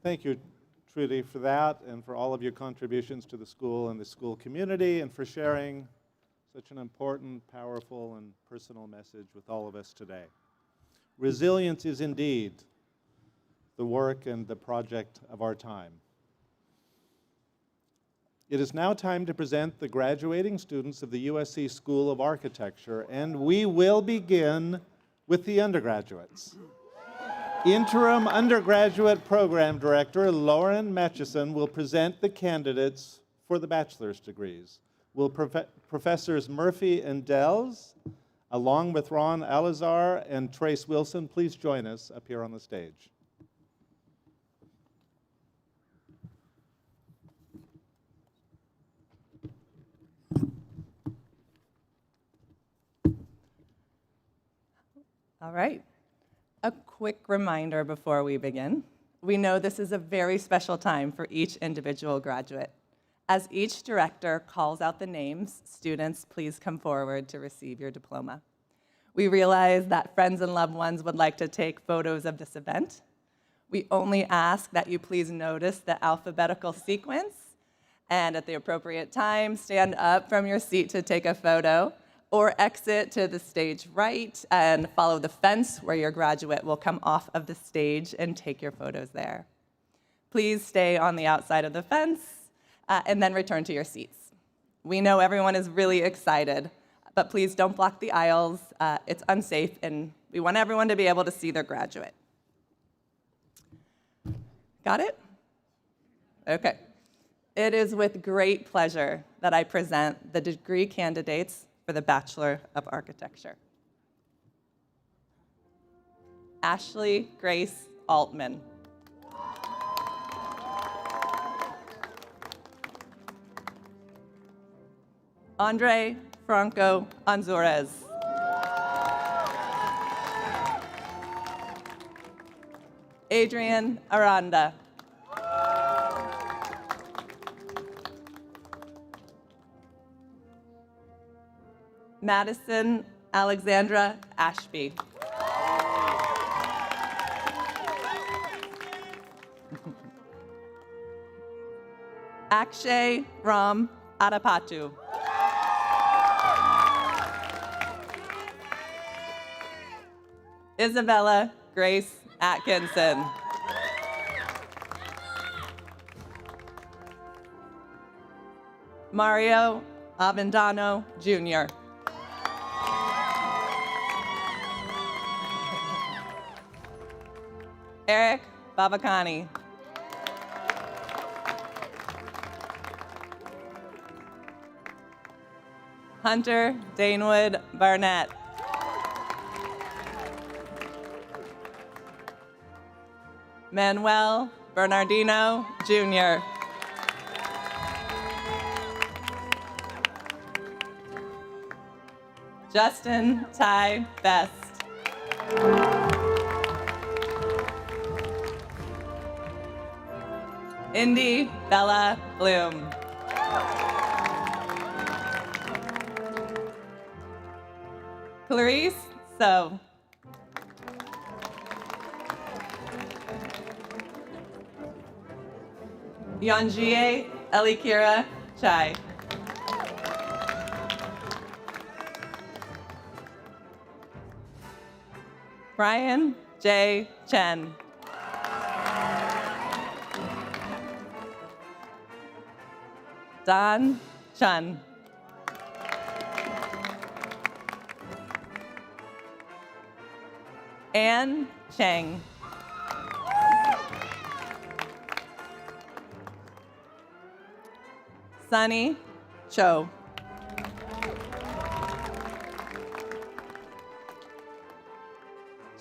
Speaker 3: Thank you, Trudy, for that and for all of your contributions to the school and the school community and for sharing such an important, powerful, and personal message with all of us today. Resilience is indeed the work and the project of our time. It is now time to present the graduating students of the USC School of Architecture, and we will begin with the undergraduates. Interim undergraduate program director Lauren Matchison will present the candidates for the bachelor's degrees. Will Professors Murphy and Dells along with Ron Alazar and Trace Wilson. Please join us up here on the stage.
Speaker 7: All right. A quick reminder before we begin. We know this is a very special time for each individual graduate. As each director calls out the names, students, please come forward to receive your diploma. We realize that friends and loved ones would like to take photos of this event. We only ask that you please notice the alphabetical sequence, and at the appropriate time, stand up from your seat to take a photo, or exit to the stage right and follow the fence where your graduate will come off of the stage and take your photos there. Please stay on the outside of the fence and then return to your seats. We know everyone is really excited, but please don't block the aisles. It's unsafe, and we want everyone to be able to see their graduate. Got it? Okay. It is with great pleasure that I present the degree candidates for the Bachelor of Architecture. Ashley Grace Altman. Andre Franco Anzurez. Adrian Aranda. Madison Alexandra Ashby. Akshay Ram Adapatu. Isabella Grace Atkinson. Mario Avendano Jr. Eric Babakani. Hunter Danewood Barnett. Manuel Bernardino Jr. Justin Ty Best. Indy Bella Bloom. Clarice So. Yanjie Elikira Chai. Brian J. Chen. Don Chun. Anne Cheng. Sunny Cho.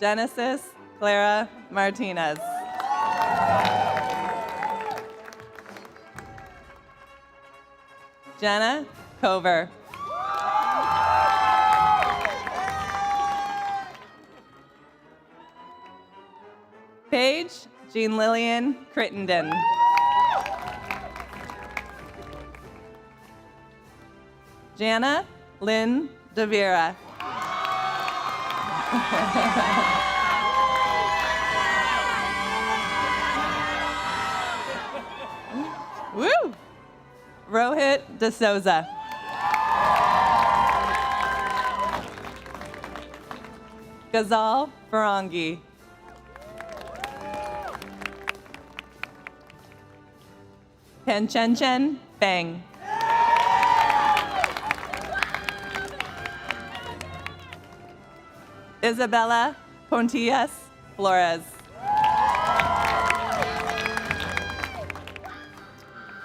Speaker 7: Genesis Clara Martinez. Jenna Cover. Paige Jean Lillian Crittenden. Jana Lynn DeVera. Woo! Rohit D'Souza. Ghazal Farangi. Penchen Feng. Isabella Pontillas Flores.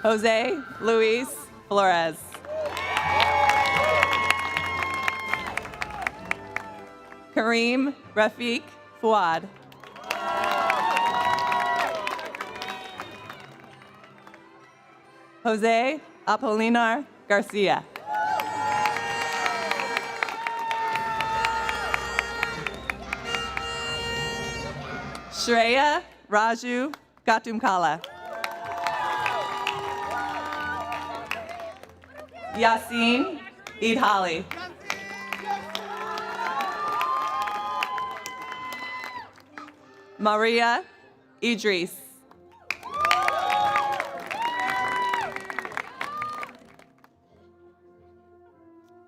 Speaker 7: Jose Luis Flores. Kareem Rafiq Fuad. Jose Apolinar Garcia. Shreya Raju Gatumkala. Yasin Idhali. Maria Idris.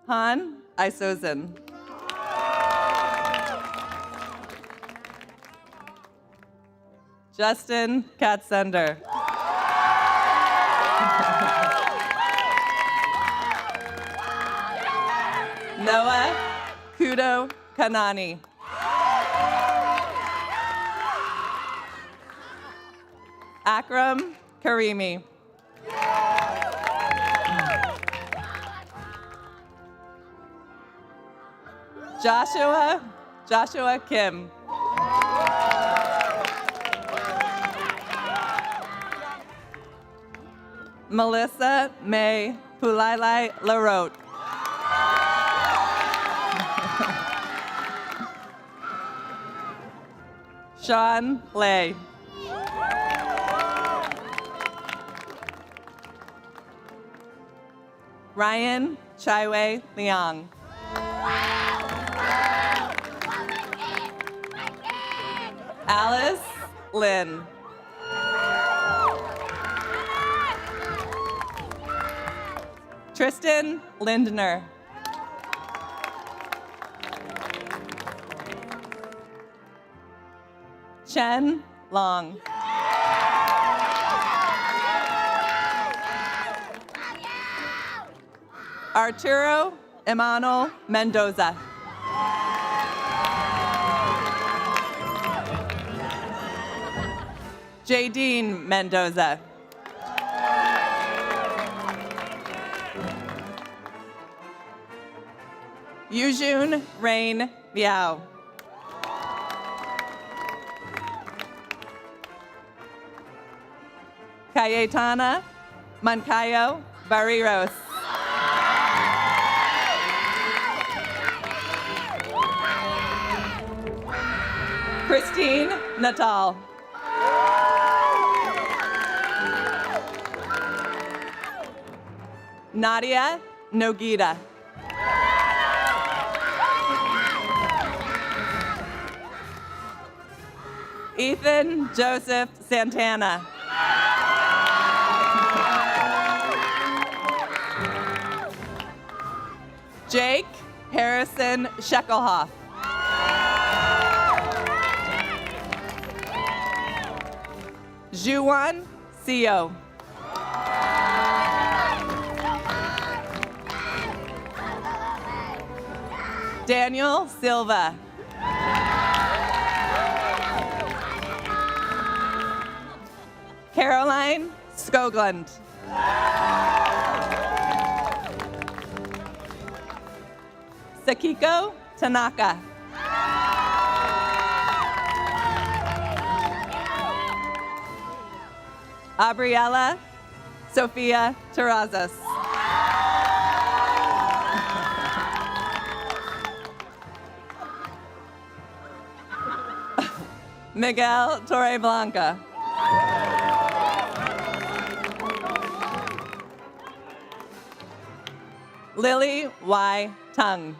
Speaker 7: Han Isozin. Justin Katzender. Noah Kudo Kanani. Akram Karimi. Joshua Kim. Melissa May Pulailai Larote. Sean Lay. Ryan Chaiwei Liang. Alice Lynn. Tristan Lindner. Chen Long. Arturo Emmanuel Mendoza. Jadine Mendoza. Yujun Rain Liao. Cayetana Mancayo Barriros. Christine Natal. Nadia Nogita. Ethan Joseph Santana. Jake Harrison Sheckelhoff. Juwan Seo. Daniel Silva. Caroline Skoglund. Sakiko Tanaka. Abriella Sofia Terrazas. Miguel Torreblanca. Lily Y. Tung.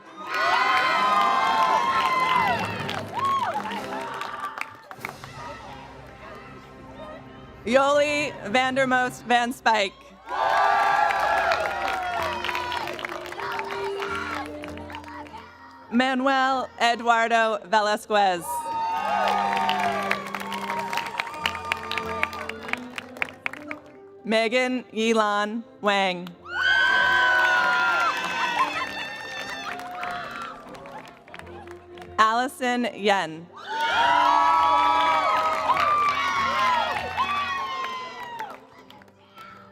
Speaker 7: Yoli Vandermost Van Spijk. Manuel Eduardo Velasquez. Megan Yilan Wang. Allison Yen.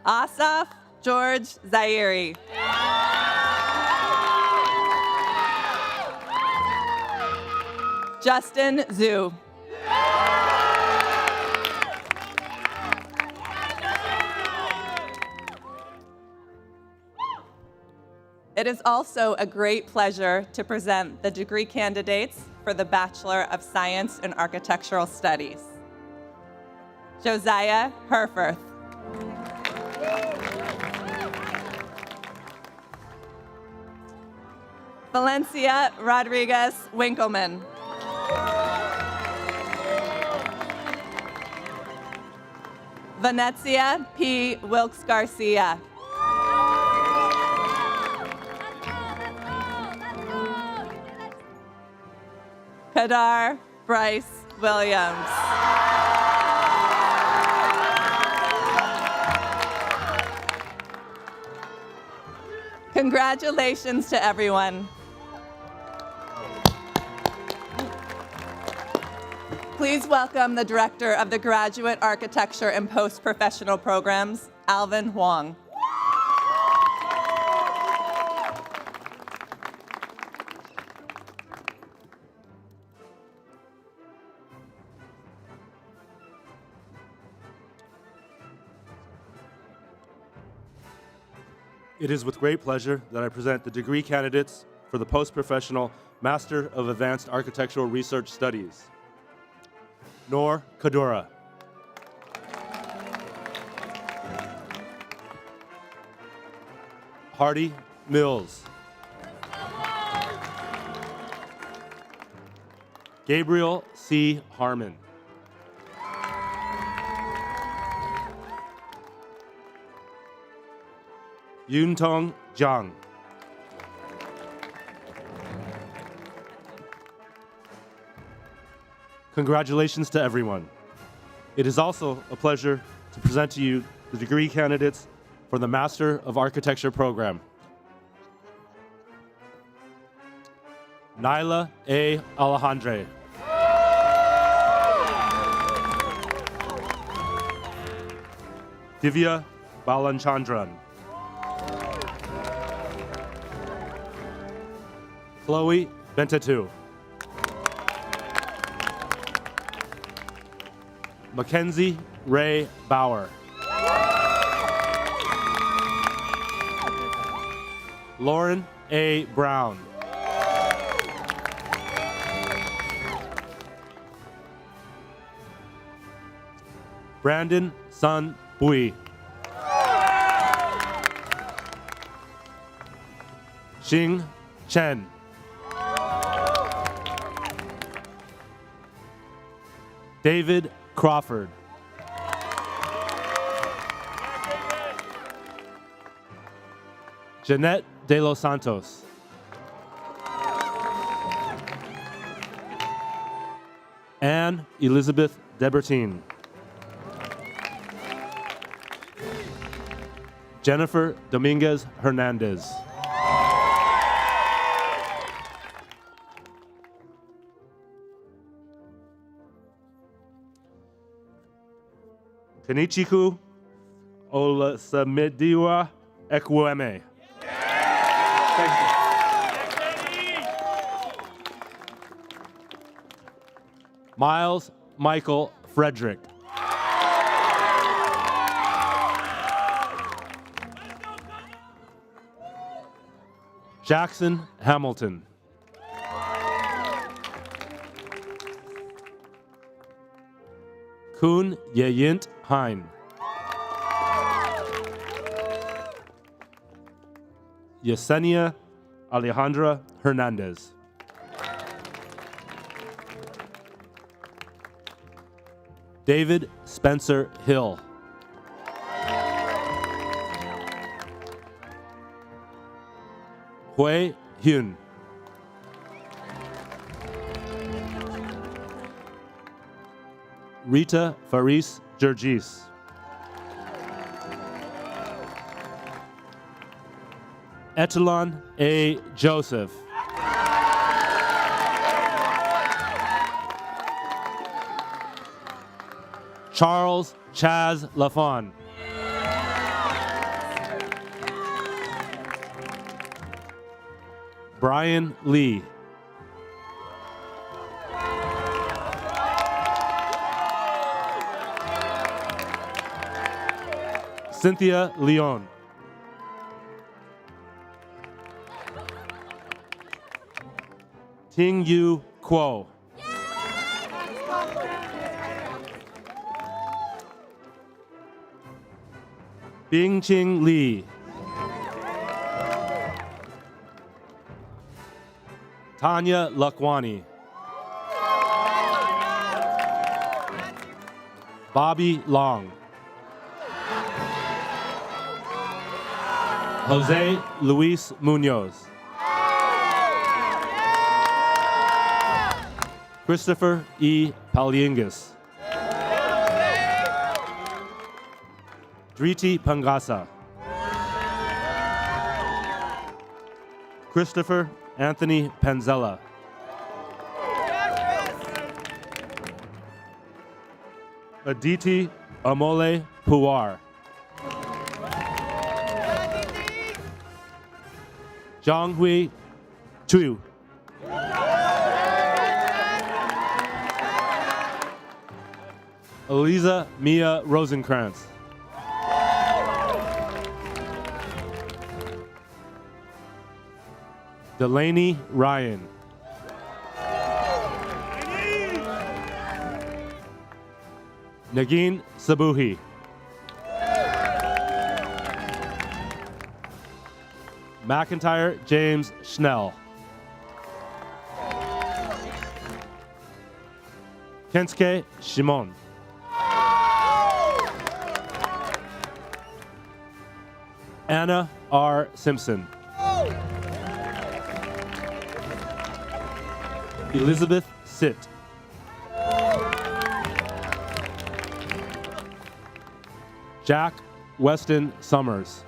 Speaker 7: Asaf George Zairi. Justin Zhu. It is also a great pleasure to present the degree candidates for the Bachelor of Science in Architectural Studies. Josiah Herforth. Valencia Rodriguez Winkleman. Venezia P. Wilkes Garcia. Kadar Bryce Williams. Congratulations to everyone. Please welcome the Director of the Graduate Architecture and Post-Professional Programs, Alvin Huang.
Speaker 8: It is with great pleasure that I present the degree candidates for the post-professional Master of Advanced Architectural Research Studies. Noor Kadura. Hardy Mills. Gabriel C. Harmon. Yuntong Zhang. Congratulations to everyone. It is also a pleasure to present to you the degree candidates for the Master of Architecture program. Naila A. Alejandre. Divya Balanchandran. Chloe Bentatu. Mackenzie Ray Bauer. Lauren A. Brown. Brandon Sun Bui. Xing Chen. David Crawford. Jeanette De Los Santos. Anne Elizabeth Debertine. Jennifer Dominguez Hernandez. Kenichiku Olasamediwa Ekwueme. Miles Michael Frederick. Jackson Hamilton. Kun Yeyint Hein. Yesenia Alejandra Hernandez. David Spencer Hill. Hui Hyun. Rita Faris Gergis. Etalon A. Joseph. Charles Chaz Lafon. Brian Lee. Cynthia Leon. Ting Yu Kuo. Bing Ching Lee. Tanya Lakwani. Bobby Long. Jose Luis Munoz. Christopher E. Paliengas. Driti Pangasa. Christopher Anthony Panzella. Aditi Amole Puwar. Zhanghui Chu. Eliza Mia Rosenkrantz. Delaney Ryan. Nagin Sabuhi. McIntyre James Schnell. Kensuke Shimon. Anna R. Simpson. Elizabeth Sitt. Jack Weston Summers.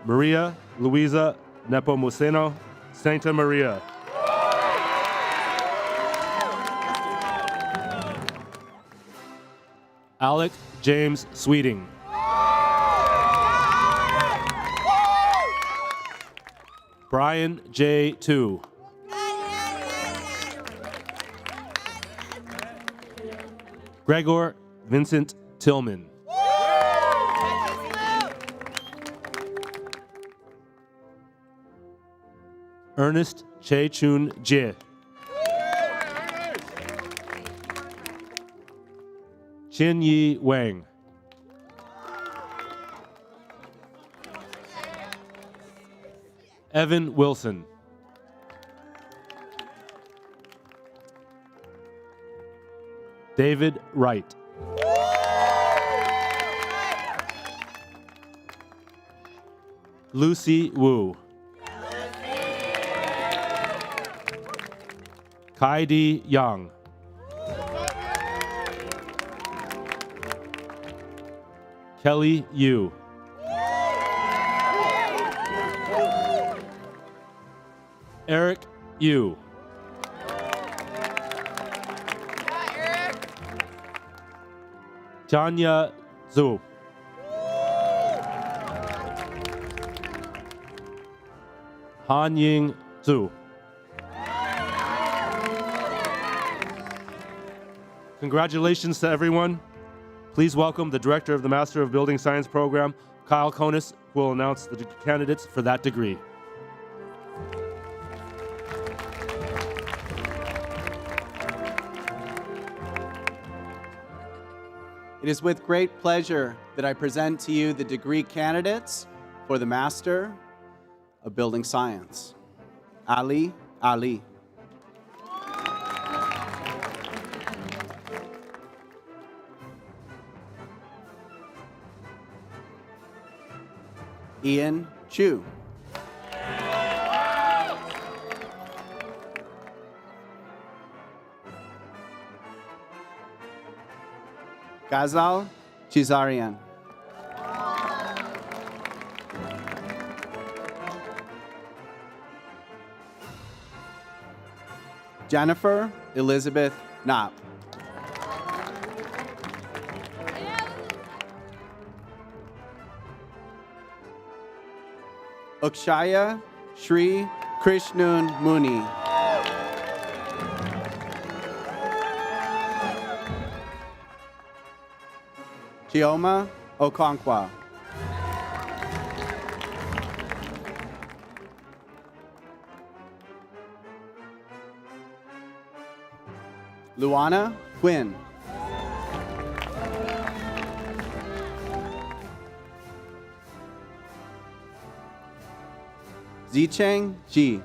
Speaker 8: Maria Luisa Nepomuceno Santa Maria. Alec James Sweeting. Brian J. Tu. Gregor Vincent Tillman. Ernest Che Chun Jie. Chin Yi Wang. Evan Wilson. David Wright. Lucy Wu. Kaidi Yang. Kelly Yu. Eric Yu. Tanya Zhu. Han Ying Zhu. Congratulations to everyone. Please welcome the director of the Master of Building Science program, Kyle Konis, who will announce the candidates for that degree.
Speaker 9: It is with great pleasure that I present to you the degree candidates for the Master of Building Science. Ali Ali. Ian Chu. Ghazal Chizarian. Jennifer Elizabeth Knapp. Ukshaya Shri Krishnun Muni. Chioma Okonkwo. Luana Quinn. Zicheng Ji.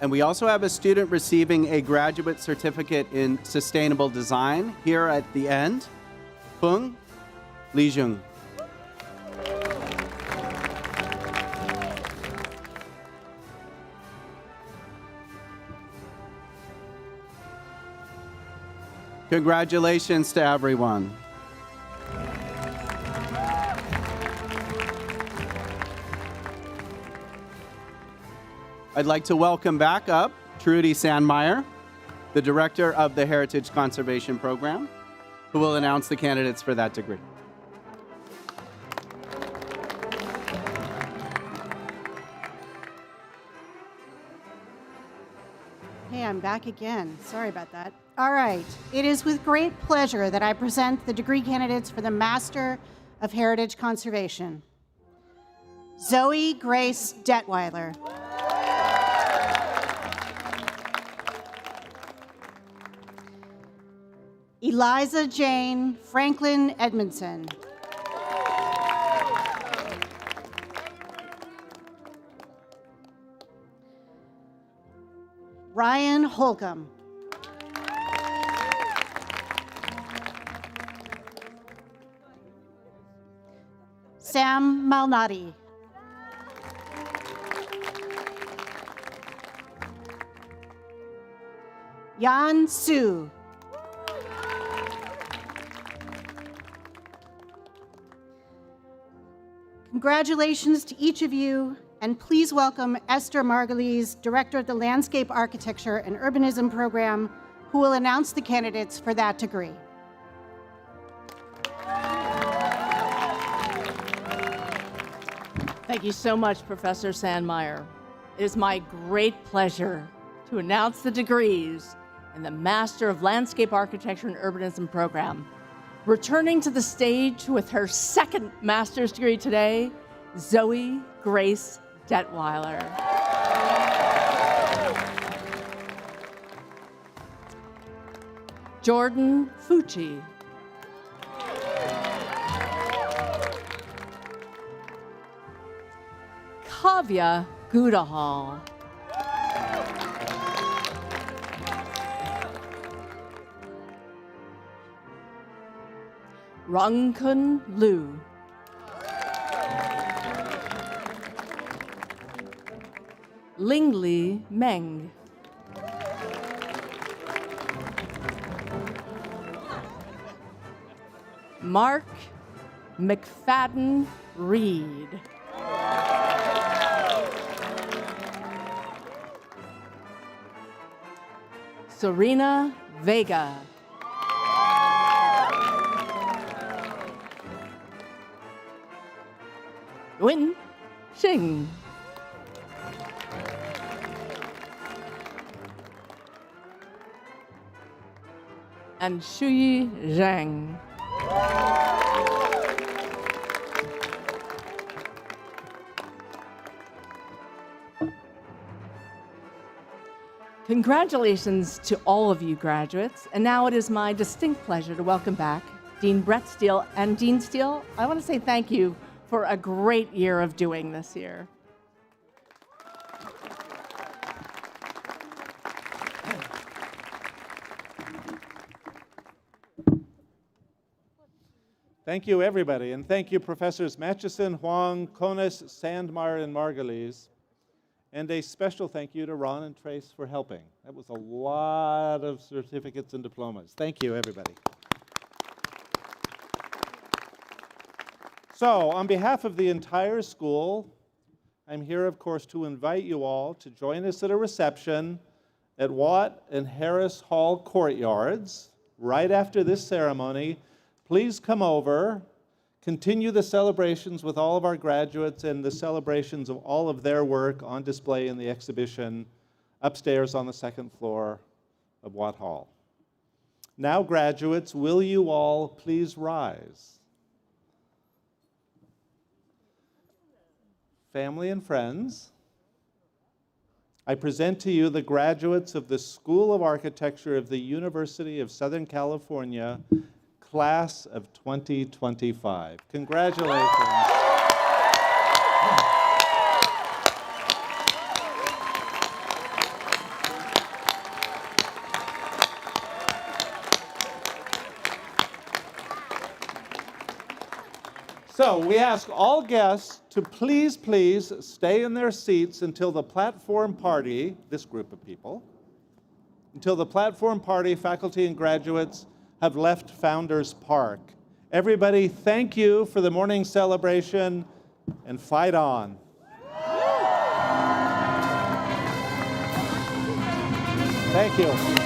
Speaker 9: And we also have a student receiving a graduate certificate in sustainable design here at the end. Peng Lijung. Congratulations to everyone. I'd like to welcome back up Trudy Sandmeyer, the director of the Heritage Conservation Program, who will announce the candidates for that degree.
Speaker 6: Hey, I'm back again. Sorry about that. All right. It is with great pleasure that I present the degree candidates for the Master of Heritage Conservation. Zoe Grace Detweiler. Eliza Jane Franklin Edmondson. Ryan Holcomb. Sam Malnati. Yan Su. Congratulations to each of you, and please welcome Esther Margulies, Director of the Landscape Architecture and Urbanism Program, who will announce the candidates for that degree.
Speaker 10: Thank you so much, Professor Sandmeyer. It is my great pleasure to announce the degrees in the Master of Landscape Architecture and Urbanism program. Returning to the stage with her second master's degree today, Zoe Grace Detweiler. Jordan Fucci. Kavya Gudahal. Rangkun Liu. Lingli Meng. Mark McFadden Reed. Serena Vega. Win Xing. And Shuyi Zhang. Congratulations to all of you graduates. And now it is my distinct pleasure to welcome back Dean Brett Steele. And Dean Steele, I want to say thank you for a great year of doing this year.
Speaker 3: Thank you, everybody, and thank you, Professors Matchison, Huang, Konis, Sandmeyer, and Margulies. And a special thank you to Ron and Trace for helping. That was a lot of certificates and diplomas. Thank you, everybody. So, on behalf of the entire school, I'm here, of course, to invite you all to join us at a reception at Watt and Harris Hall courtyards right after this ceremony. Please come over, continue the celebrations with all of our graduates and the celebrations of all of their work on display in the exhibition upstairs on the second floor of Watt Hall. Now, graduates, will you all please rise? Family and friends, I present to you the graduates of the School of Architecture of the University of Southern California, class of 2025. Congratulations. So we ask all guests to please stay in their seats until the platform party, this group of people, until the platform party, faculty and graduates have left Founders Park. Everybody, thank you for the morning celebration, and fight on. Thank you.